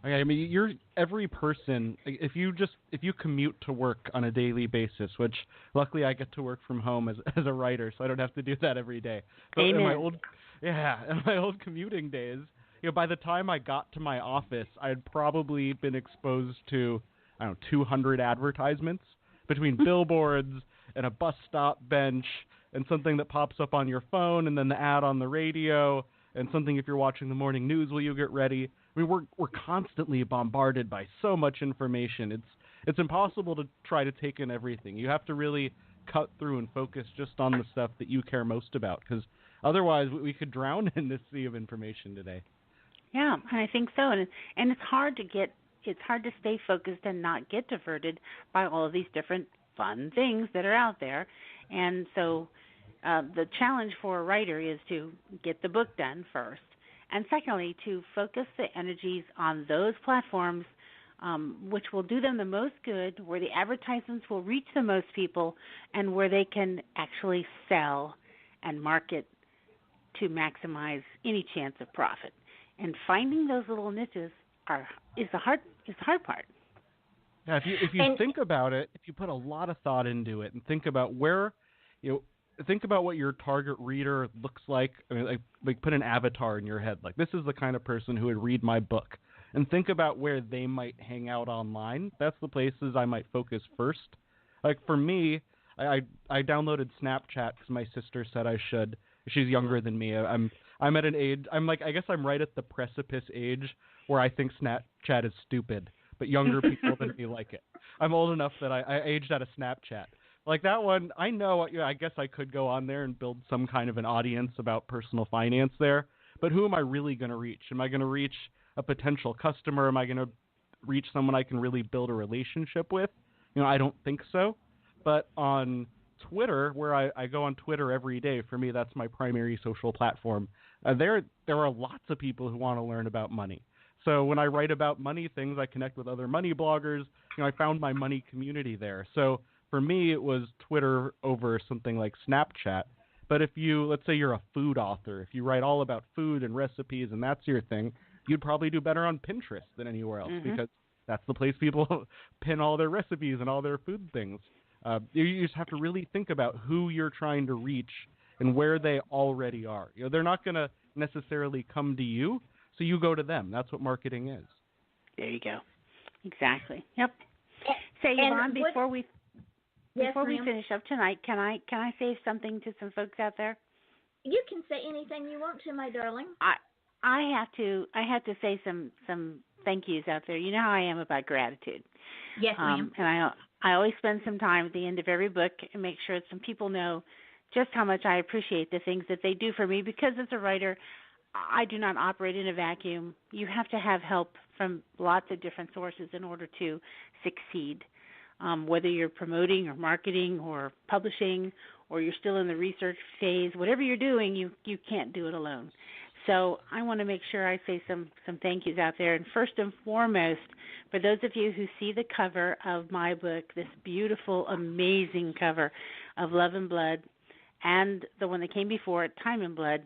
Okay, I mean, every person. If you commute to work on a daily basis, which luckily I get to work from home as a writer, so I don't have to do that every day. But Amen. in my old commuting days, by the time I got to my office, I had probably been exposed to 200 advertisements between billboards and a bus stop bench and something that pops up on your phone and then the ad on the radio and something if you're watching the morning news while you get ready. I mean, we're constantly bombarded by so much information. It's impossible to try to take in everything. You have to really cut through and focus just on the stuff that you care most about, because otherwise we could drown in this sea of information today. Yeah, I think so, and it's hard to stay focused and not get diverted by all of these different fun things that are out there. And so the challenge for a writer is to get the book done first, and secondly, to focus the energies on those platforms which will do them the most good, where the advertisements will reach the most people, and where they can actually sell and market to maximize any chance of profit. And finding those little niches is the hard part. Yeah, if you think about it, if you put a lot of thought into it, and think about think about what your target reader looks like. I mean, like put an avatar in your head. Like, this is the kind of person who would read my book. And think about where they might hang out online. That's the places I might focus first. Like, for me, I downloaded Snapchat because my sister said I should. She's younger than me. I'm at an age. I guess I'm right at the precipice age where I think Snapchat is stupid, but younger people than me like it. I'm old enough that I aged out of Snapchat. Like that one, I know. I guess I could go on there and build some kind of an audience about personal finance there. But who am I really going to reach? Am I going to reach a potential customer? Am I going to reach someone I can really build a relationship with? I don't think so. But on Twitter, where I go on Twitter every day, for me, that's my primary social platform. There are lots of people who want to learn about money. So when I write about money things, I connect with other money bloggers. I found my money community there. So for me, it was Twitter over something like Snapchat. But let's say you're a food author, if you write all about food and recipes and that's your thing, you'd probably do better on Pinterest than anywhere else, because that's the place people pin all their recipes and all their food things. You just have to really think about who you're trying to reach and where they already are. They're not going to necessarily come to you, so you go to them. That's what marketing is. There you go. Exactly. Yep. Say, Yvonne, before we finish up tonight, can I say something to some folks out there? You can say anything you want to, my darling. I have to say some thank yous out there. You know how I am about gratitude. Yes, ma'am. And I always spend some time at the end of every book and make sure that some people know just how much I appreciate the things that they do for me, because as a writer, I do not operate in a vacuum. You have to have help from lots of different sources in order to succeed. Whether you're promoting or marketing or publishing, or you're still in the research phase, whatever you're doing, you can't do it alone. So I want to make sure I say some thank yous out there. And first and foremost, for those of you who see the cover of my book, this beautiful, amazing cover of Love and Blood, and the one that came before it, Time and Blood,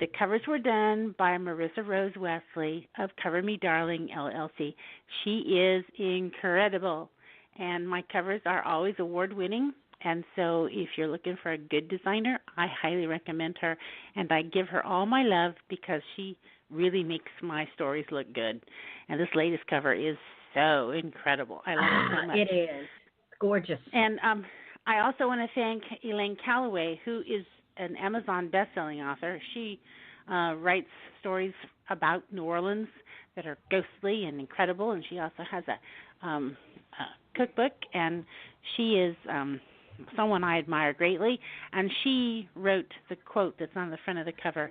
the covers were done by Marissa Rose Wesley of Cover Me Darling, LLC. She is incredible. And my covers are always award-winning. And so if you're looking for a good designer, I highly recommend her. And I give her all my love because she really makes my stories look good. And this latest cover is so incredible. I love it so much. It is. Gorgeous. And I also want to thank Elaine Calloway, who is an Amazon best-selling author. She writes stories about New Orleans that are ghostly and incredible. And she also has a cookbook, and she is someone I admire greatly, and she wrote the quote that's on the front of the cover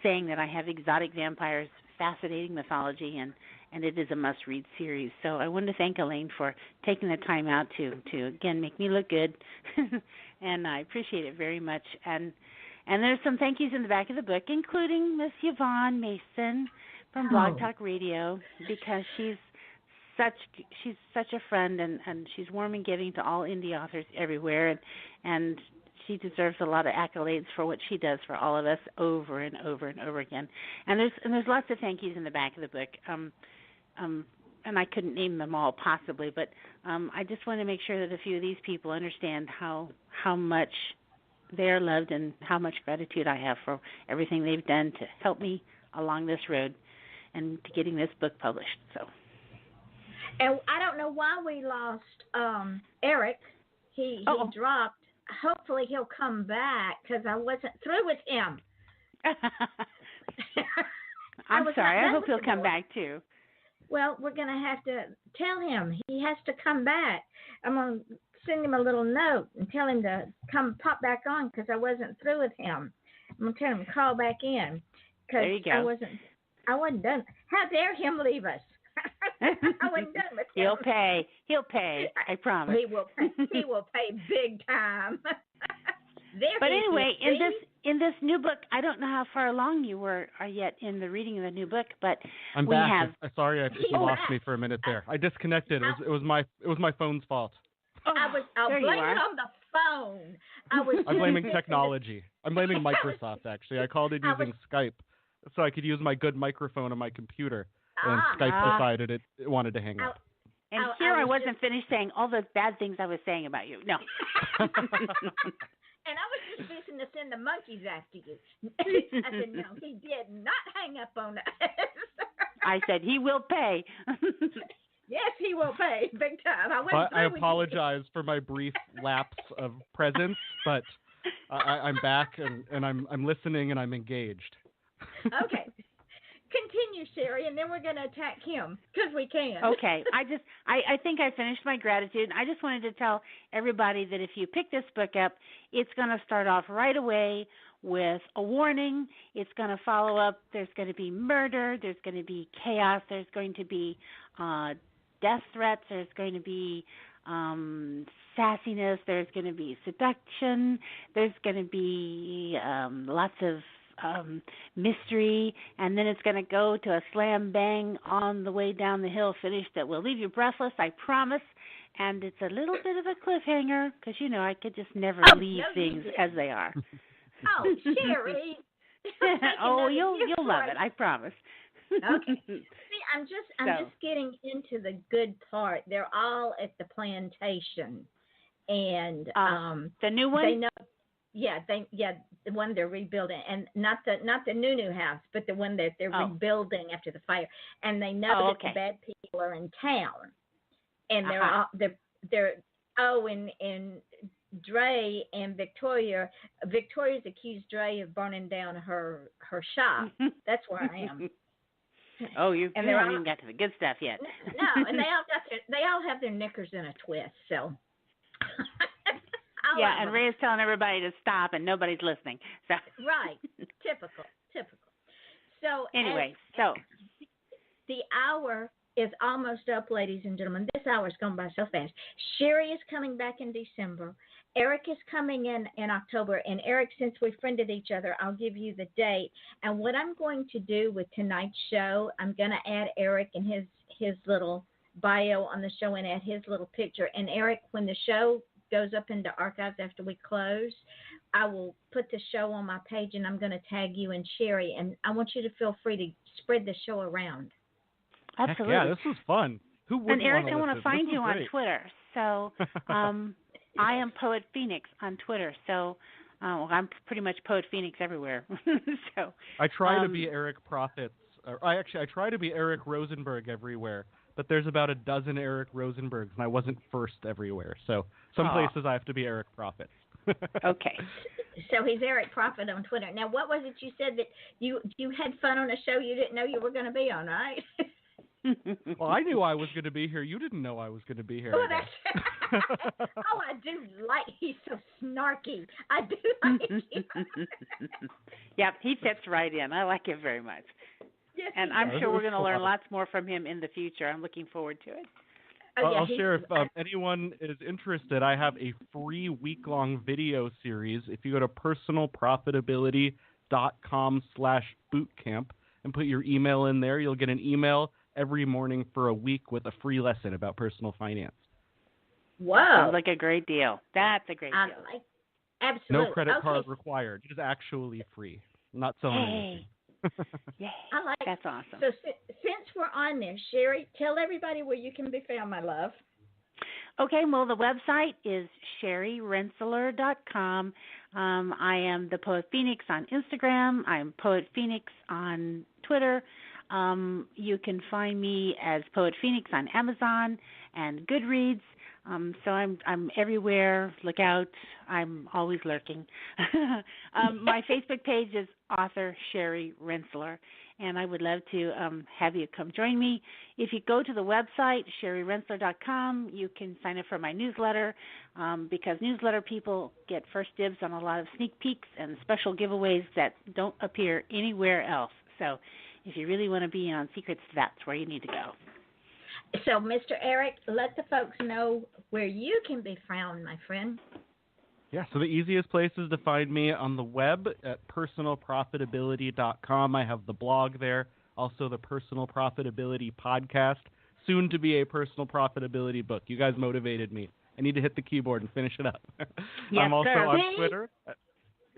saying that I have exotic vampires fascinating mythology, and it is a must-read series. So I wanted to thank Elaine for taking the time out to again make me look good, and I appreciate it very much. And there's some thank yous in the back of the book, including Miss Yvonne Mason from Blog Talk Radio, because she's such a friend, and she's warm and giving to all indie authors everywhere, and she deserves a lot of accolades for what she does for all of us over and over and over again. And there's lots of thank yous in the back of the book. And I couldn't name them all possibly, but I just want to make sure that a few of these people understand how much they're loved and how much gratitude I have for everything they've done to help me along this road and to getting this book published. So. And I don't know why we lost Eric. He dropped. Hopefully he'll come back because I wasn't through with him. I'm sorry. I hope he'll come back too. Well, we're going to have to tell him he has to come back. I'm going to send him a little note and tell him to come pop back on because I wasn't through with him. I'm going to tell him to call back in because I wasn't done. How dare him leave us? I wasn't done with him. He'll pay. I promise. He will pay big time. But anyway, in this new book, I don't know how far along you are yet in the reading of the new book, but I'm back. Sorry if you lost me for a minute there. I disconnected. It was my phone's fault. I'll blame it on the phone. I'm blaming technology. I'm blaming Microsoft, actually. I called it using Skype so I could use my good microphone on my computer, and Skype decided it wanted to hang up. And I wasn't finished saying all the bad things I was saying about you. No. And I was just fixing to send the monkeys after you. I said, no, he did not hang up on us. I said, he will pay. Yes, he will pay big time. I apologize for my brief lapse of presence, but I'm back and I'm listening and I'm engaged. Okay. Continue, Sherry, and then we're going to attack him because we can. Okay. I think I finished my gratitude. I just wanted to tell everybody that if you pick this book up, it's going to start off right away with a warning. It's going to follow up. There's going to be murder. There's going to be chaos. There's going to be death threats. There's going to be sassiness. There's going to be seduction. There's going to be lots of mystery, and then it's going to go to a slam bang on the way down the hill finish that will leave you breathless, I promise. And it's a little bit of a cliffhanger because I could just never leave things as they are. Oh, Sherry. You'll love it, I promise. Okay. See, I'm just getting into the good part. They're all at the plantation, and the new one. They know. The one they're rebuilding, and not the new house, but the one that they're rebuilding after the fire. And they know that the bad people are in town, and they're and Dre and Victoria's accused Dre of burning down her shop. That's where I am. You haven't even got to the good stuff yet. No, and they all have their knickers in a twist. So. And Ray is telling everybody to stop, and nobody's listening. So right, typical. So anyway, the hour is almost up, ladies and gentlemen. This hour's gone by so fast. Sherry is coming back in December. Eric is coming in October. And Eric, since we friended each other, I'll give you the date. And what I'm going to do with tonight's show, I'm going to add Eric and his little bio on the show and add his little picture. And Eric, when the show goes up into archives after we close, I will put the show on my page, and I'm going to tag you and Sherry, and I want you to feel free to spread the show around. Absolutely. Heck yeah, this was fun. Who wouldn't? And Eric, I want to find you on Twitter. So I am Poet Phoenix on Twitter. So I'm pretty much Poet Phoenix everywhere. So I try to be Eric Profits. I try to be Eric Rosenberg everywhere. But there's about a dozen Eric Rosenbergs, and I wasn't first everywhere. So some places I have to be Eric Profit. Okay. So he's Eric Profit on Twitter. Now, what was it you said that you had fun on a show you didn't know you were going to be on, right? Well, I knew I was going to be here. You didn't know I was going to be here. Oh, I do like. He's so snarky. I do like him. Yep, he fits right in. I like him very much. Yes, And he I'm does. sure we're going to learn lots more from him in the future. I'm looking forward to it. Oh, yeah, I'll share if anyone is interested. I have a free week-long video series. If you go to personalprofitability.com/bootcamp and put your email in there, you'll get an email every morning for a week with a free lesson about personal finance. Wow. Sounds like a great deal. That's a great deal. Absolutely. No credit card required. It is actually free. I'm not selling anything. Yay. I like That's awesome. So since we're on there, Sherry, tell everybody where you can be found, my love. Okay, well, the website is sherryrensler.com. I am the Poet Phoenix on Instagram. I'm Poet Phoenix on Twitter. You can find me as Poet Phoenix on Amazon and Goodreads. So I'm everywhere. Look out. I'm always lurking. My Facebook page is author Sherry Rensler, and I would love to have you come join me. If you go to the website, sherryrensler.com, you can sign up for my newsletter because newsletter people get first dibs on a lot of sneak peeks and special giveaways that don't appear anywhere else. So if you really want to be in on secrets, that's where you need to go. So, Mr. Eric, let the folks know where you can be found, my friend. Yeah, so the easiest place is to find me on the web at personalprofitability.com. I have the blog there, also the Personal Profitability podcast, soon to be a Personal Profitability book. You guys motivated me. I need to hit the keyboard and finish it up. Yes, I'm also sir. on Twitter.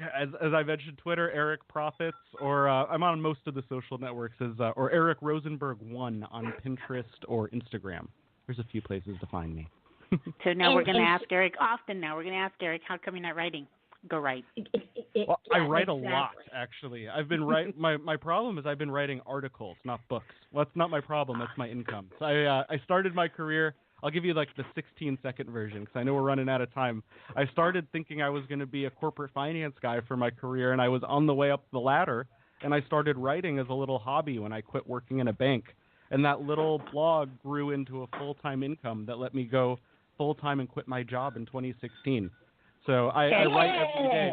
As I mentioned, Twitter, Eric Profits, or I'm on most of the social networks or Eric Rosenberg 1 on Pinterest or Instagram. There's a few places to find me. So now we're going to ask Eric often. Now we're going to ask Eric, how come you're not writing? Go write. Well, I write a lot, actually. I've been my problem is I've been writing articles, not books. Well, that's not my problem. That's my income. So I started my career. I'll give you like the 16-second version because I know we're running out of time. I started thinking I was going to be a corporate finance guy for my career, and I was on the way up the ladder, and I started writing as a little hobby when I quit working in a bank. And that little blog grew into a full-time income that let me go full-time and quit my job in 2016. So I write every day.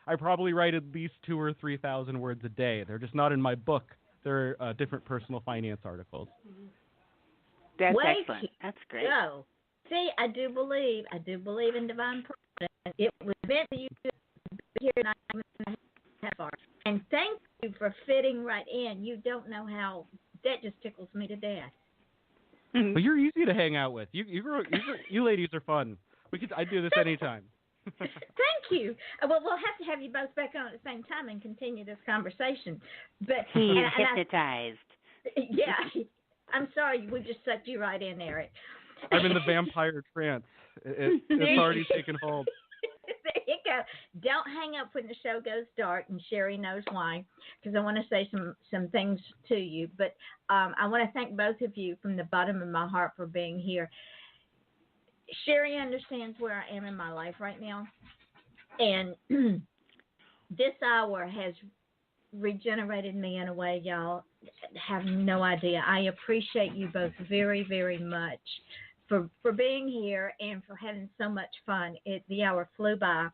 I probably write at least 2,000 or 3,000 words a day. They're just not in my book. They're different personal finance articles. That's excellent. That's great. Go. See, I do believe in divine providence. It was meant for you to be here and I'm far. And thank you for fitting right in. You don't know how that just tickles me to death. Well, you're easy to hang out with. You ladies are fun. I do this anytime. Thank you. Well, we'll have to have you both back on at the same time and continue this conversation. But he's hypnotized. Yeah. I'm sorry, we just sucked you right in, Eric. I'm in the vampire trance. It's already taken hold. There you go. Don't hang up when the show goes dark, and Sherry knows why, because I want to say some things to you. But I want to thank both of you from the bottom of my heart for being here. Sherry understands where I am in my life right now, and this hour has regenerated me in a way y'all have no idea. I appreciate you both very, very much for being here and for having so much fun. The hour flew by.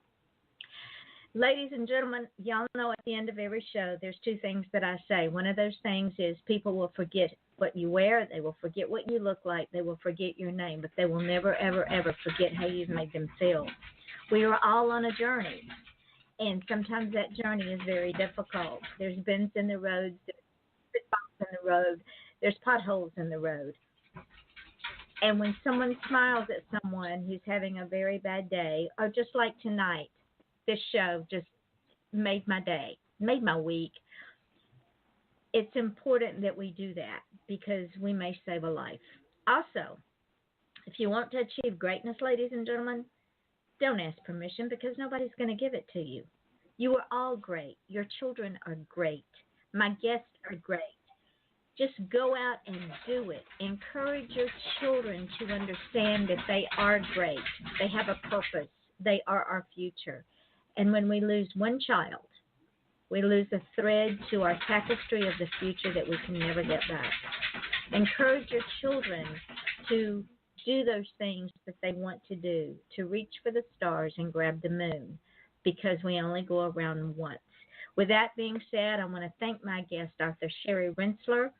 Ladies and gentlemen, y'all know at the end of every show there's two things that I say. One of those things is people will forget what you wear, they will forget what you look like, they will forget your name, but they will never, ever, ever forget how you've made them feel. We are all on a journey. And sometimes that journey is very difficult. There's bends in the road, there's bumps in the road, there's potholes in the road. And when someone smiles at someone who's having a very bad day, or just like tonight, this show just made my day, made my week. It's important that we do that because we may save a life. Also, if you want to achieve greatness, ladies and gentlemen, don't ask permission because nobody's going to give it to you. You are all great. Your children are great. My guests are great. Just go out and do it. Encourage your children to understand that they are great. They have a purpose. They are our future. And when we lose one child, we lose a thread to our tapestry of the future that we can never get back. Encourage your children to do those things that they want to do, to reach for the stars and grab the moon, because we only go around once. With that being said, I want to thank my guest, Dr. Sherry Rentschler,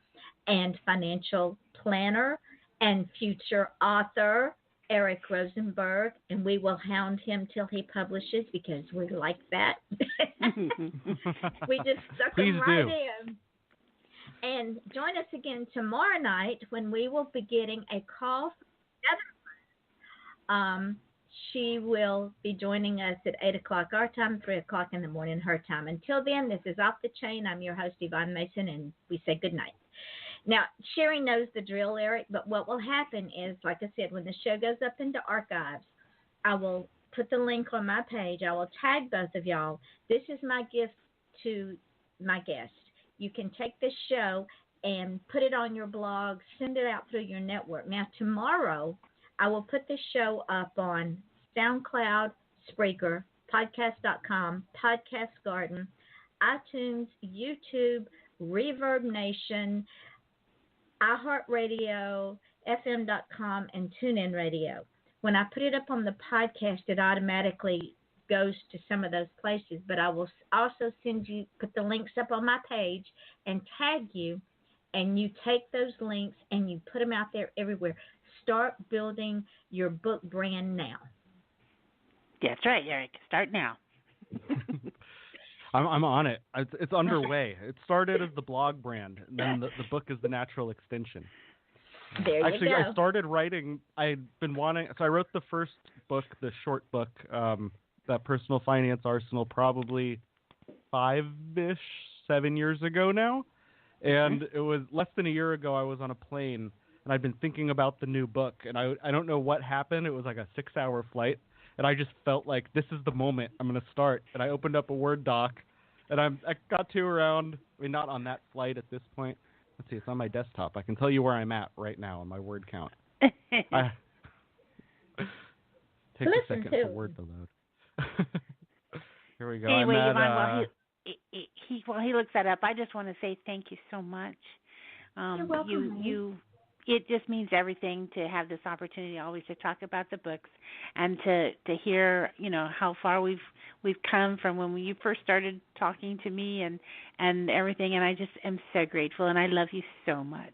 and financial planner and future author, Eric Rosenberg, and we will hound him till he publishes because we like that. We just stuck him right in. And join us again tomorrow night when we will be getting a call from Heather. She will be joining us at 8 o'clock our time, 3 o'clock in the morning her time. Until then, this is Off the Chain. I'm your host, Yvonne Mason, and we say good night. Now, Sherry knows the drill, Eric, but what will happen is, like I said, when the show goes up into archives, I will put the link on my page. I will tag both of y'all. This is my gift to my guest. You can take this show and put it on your blog, send it out through your network. Now, tomorrow, I will put this show up on SoundCloud, Spreaker, Podcast.com, Podcast Garden, iTunes, YouTube, Reverb Nation, iHeartRadio, FM.com, and TuneIn Radio. When I put it up on the podcast, it automatically goes to some of those places, but I will also put the links up on my page and tag you, and you take those links and you put them out there everywhere. Start building your book brand now. That's right, Eric. Start now. I'm on it. It's underway. It started as the blog brand, and then the book is the natural extension. There you Actually, go. I started writing. I'd been wanting. So I wrote the first book, the short book, that Personal Finance Arsenal, probably 5-ish, 7 years ago now. And it was less than a year ago. I was on a plane, and I'd been thinking about the new book, and I don't know what happened. It was like a 6-hour flight. And I just felt like this is the moment I'm going to start. And I opened up a Word doc, and I got to around, not on that flight at this point. Let's see, it's on my desktop. I can tell you where I'm at right now on my word count. Take a second for Word to load. Here we go. Anyway, I'm Yvonne, while he looks that up, I just want to say thank you so much. You're welcome. It just means everything to have this opportunity always to talk about the books and to hear, how far we've come from when you first started talking to me and everything. And I just am so grateful, and I love you so much.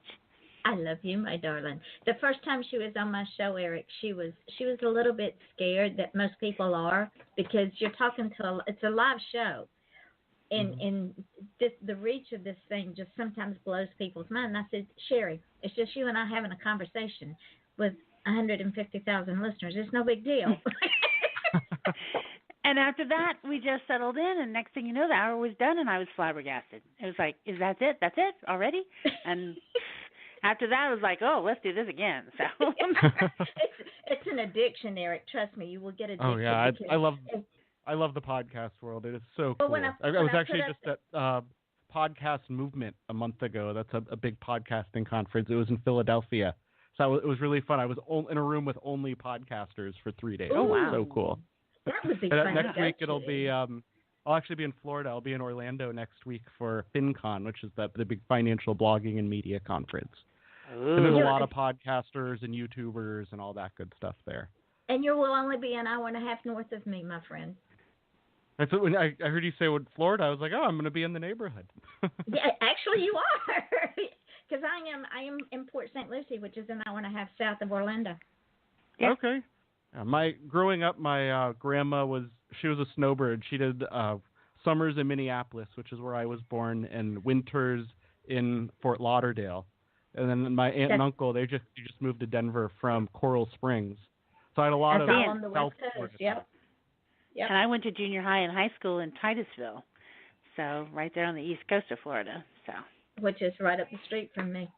I love you, my darling. The first time she was on my show, Eric, she was a little bit scared, that most people are, because you're talking to it's a live show. And the reach of this thing just sometimes blows people's mind. And I said, Sherry, it's just you and I having a conversation with 150,000 listeners. It's no big deal. And after that, we just settled in, and next thing you know, the hour was done, and I was flabbergasted. It was like, that it? That's it already? And after that, I was like, oh, let's do this again. So it's an addiction, Eric. Trust me, you will get addicted. Oh, yeah, I love the podcast world. It is so cool. I was actually just at Podcast Movement a month ago. That's a big podcasting conference. It was in Philadelphia. So it was really fun. I was in a room with only podcasters for 3 days. Oh, It wow. was so cool. That would be fun. Next week it'll be, I'll actually be in Florida. I'll be in Orlando next week for FinCon, which is the big financial blogging and media conference. And there's a lot of podcasters and YouTubers and all that good stuff there. And you will only be an hour and a half north of me, my friend. That's what, when I heard you say Florida, I was like, oh, I'm going to be in the neighborhood. Yeah, actually you are, because I am in Port St. Lucie, which is an hour and a half south of Orlando. Yeah. Okay. Growing up, my grandma was a snowbird. She did summers in Minneapolis, which is where I was born, and winters in Fort Lauderdale. And then my aunt and uncle, they just moved to Denver from Coral Springs. So I had a lot of on the South West Coast. Florida. Yep. And I went to junior high and high school in Titusville, so right there on the east coast of Florida. So, which is right up the street from me.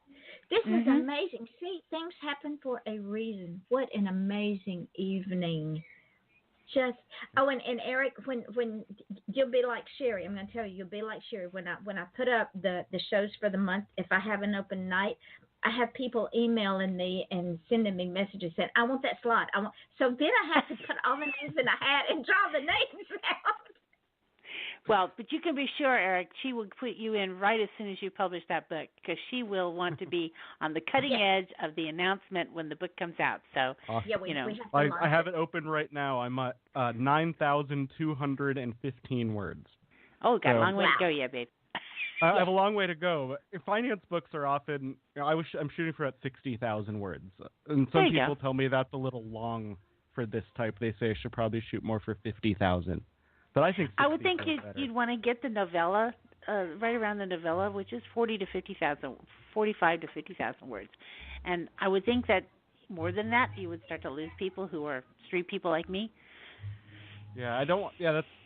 This is amazing. See, things happen for a reason. What an amazing evening. And Eric, when you'll be like Sherry, I'm going to tell you, you'll be like Sherry. When I put up the shows for the month, if I have an open night, I have people emailing me and sending me messages saying, I want that slot. So then I have to put all the names in a hat and draw the names out. Well, but you can be sure, Eric, she will put you in right as soon as you publish that book, because she will want to be on the cutting edge of the announcement when the book comes out. So, I have it open right now. I'm at 9,215 words. Oh, got a long way Wow. to go yet, babe. I have a long way to go. But finance books are often, I'm shooting for about 60,000 words. And some people tell me that's a little long for this type. They say I should probably shoot more for 50,000. But I think I would think you'd want to get the novella, right around the novella, which is 45 to 50,000 words. And I would think that more than that, you would start to lose people who are street people like me. Yeah,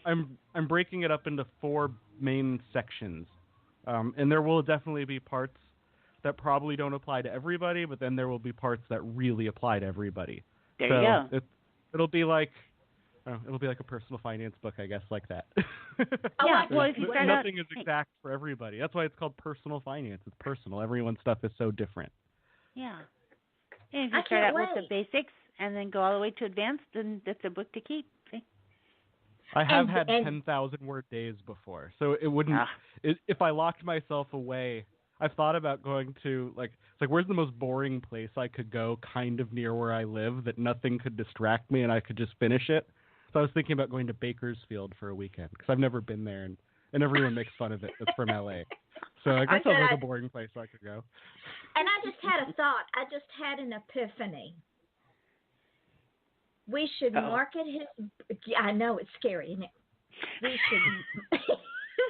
I'm breaking it up into 4 main sections. And there will definitely be parts that probably don't apply to everybody, but then there will be parts that really apply to everybody. There you go. It'll be like a personal finance book, I guess, like that. Well, if you start nothing is exact for everybody. That's why it's called personal finance. It's personal. Everyone's stuff is so different. Yeah. And if you start out with the basics and then go all the way to advanced, then that's a book to keep. See? I have had 10,000 word days before, so it wouldn't. If I locked myself away, I've thought about going to where's the most boring place I could go, kind of near where I live, that nothing could distract me and I could just finish it. So I was thinking about going to Bakersfield for a weekend because I've never been there, and everyone makes fun of it. It's from LA, so that sounds like a boring place I could go. And I just had a thought. I just had an epiphany. We should market his. Yeah, I know it's scary, isn't it?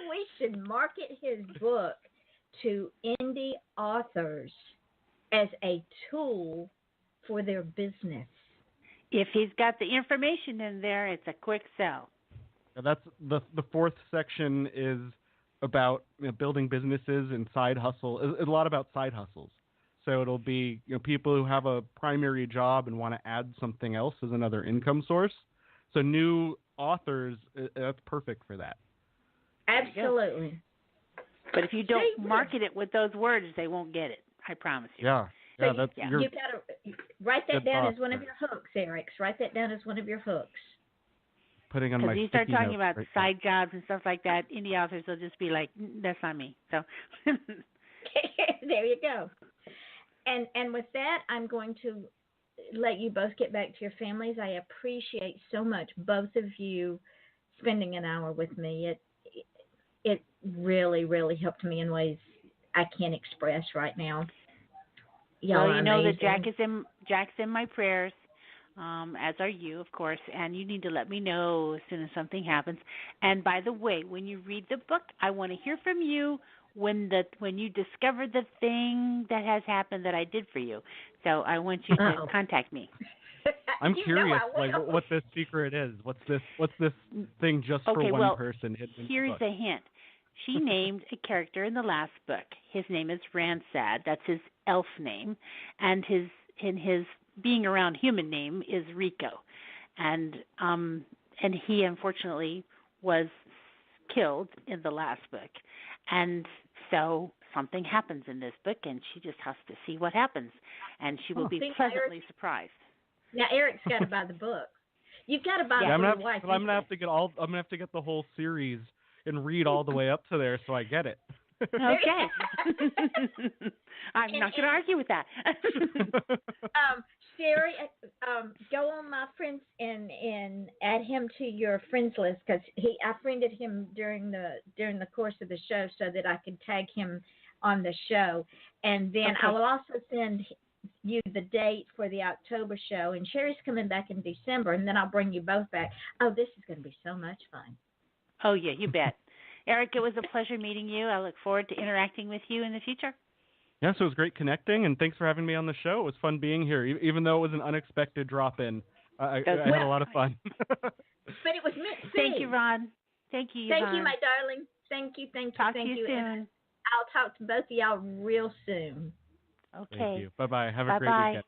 We should market his book to indie authors as a tool for their business. If he's got the information in there, it's a quick sell. That's the 4th section is about building businesses and side hustle. A lot about side hustles. So it'll be people who have a primary job and want to add something else as another income source. So new authors, that's perfect for that. Absolutely. But if you don't market it with those words, they won't get it. I promise you. Yeah. You've got to write that down as one of your hooks, Eric. Write that down as one of your hooks. Putting on my Because you start sticky talking notes about side jobs and stuff like that, indie authors will just be like, that's not me. So there you go. And with that, I'm going to let you both get back to your families. I appreciate so much both of you spending an hour with me. It really, really helped me in ways I can't express right now. Y'all well, you know amazing. that Jack's in my prayers, as are you, of course, and you need to let me know as soon as something happens. And by the way, when you read the book, I want to hear from you when you discover the thing that has happened that I did for you. So I want you to contact me. I'm curious, what this secret is. What's this thing just for one person? Here's a hint. She named a character in the last book. His name is Ransad. That's his elf name, and his being around human name is Rico, and he unfortunately was killed in the last book, and so something happens in this book, and she just has to see what happens, and she will be pleasantly surprised. Now Eric's got to buy the book. You've got to buy it for your wife. I'm gonna have to get the whole series and read all the way up to there so I get it. Okay. I'm not going to argue with that. Sherry, go on my friends and add him to your friends list because I friended him during the course of the show so that I could tag him on the show, and then I will also send you the date for the October show. And Sherry's coming back in December, and then I'll bring you both back. Oh, this is going to be so much fun. Oh, yeah, you bet. Eric, it was a pleasure meeting you. I look forward to interacting with you in the future. Yeah, so it was great connecting, and thanks for having me on the show. It was fun being here, even though it was an unexpected drop-in. I had a lot of fun. But it was meant to be. Thank you, Ron. Thank you, Yvonne. Thank you, my darling. Thank you. Talk to you soon. And I'll talk to both of y'all real soon. Okay. Thank you. Bye-bye. Have a great weekend.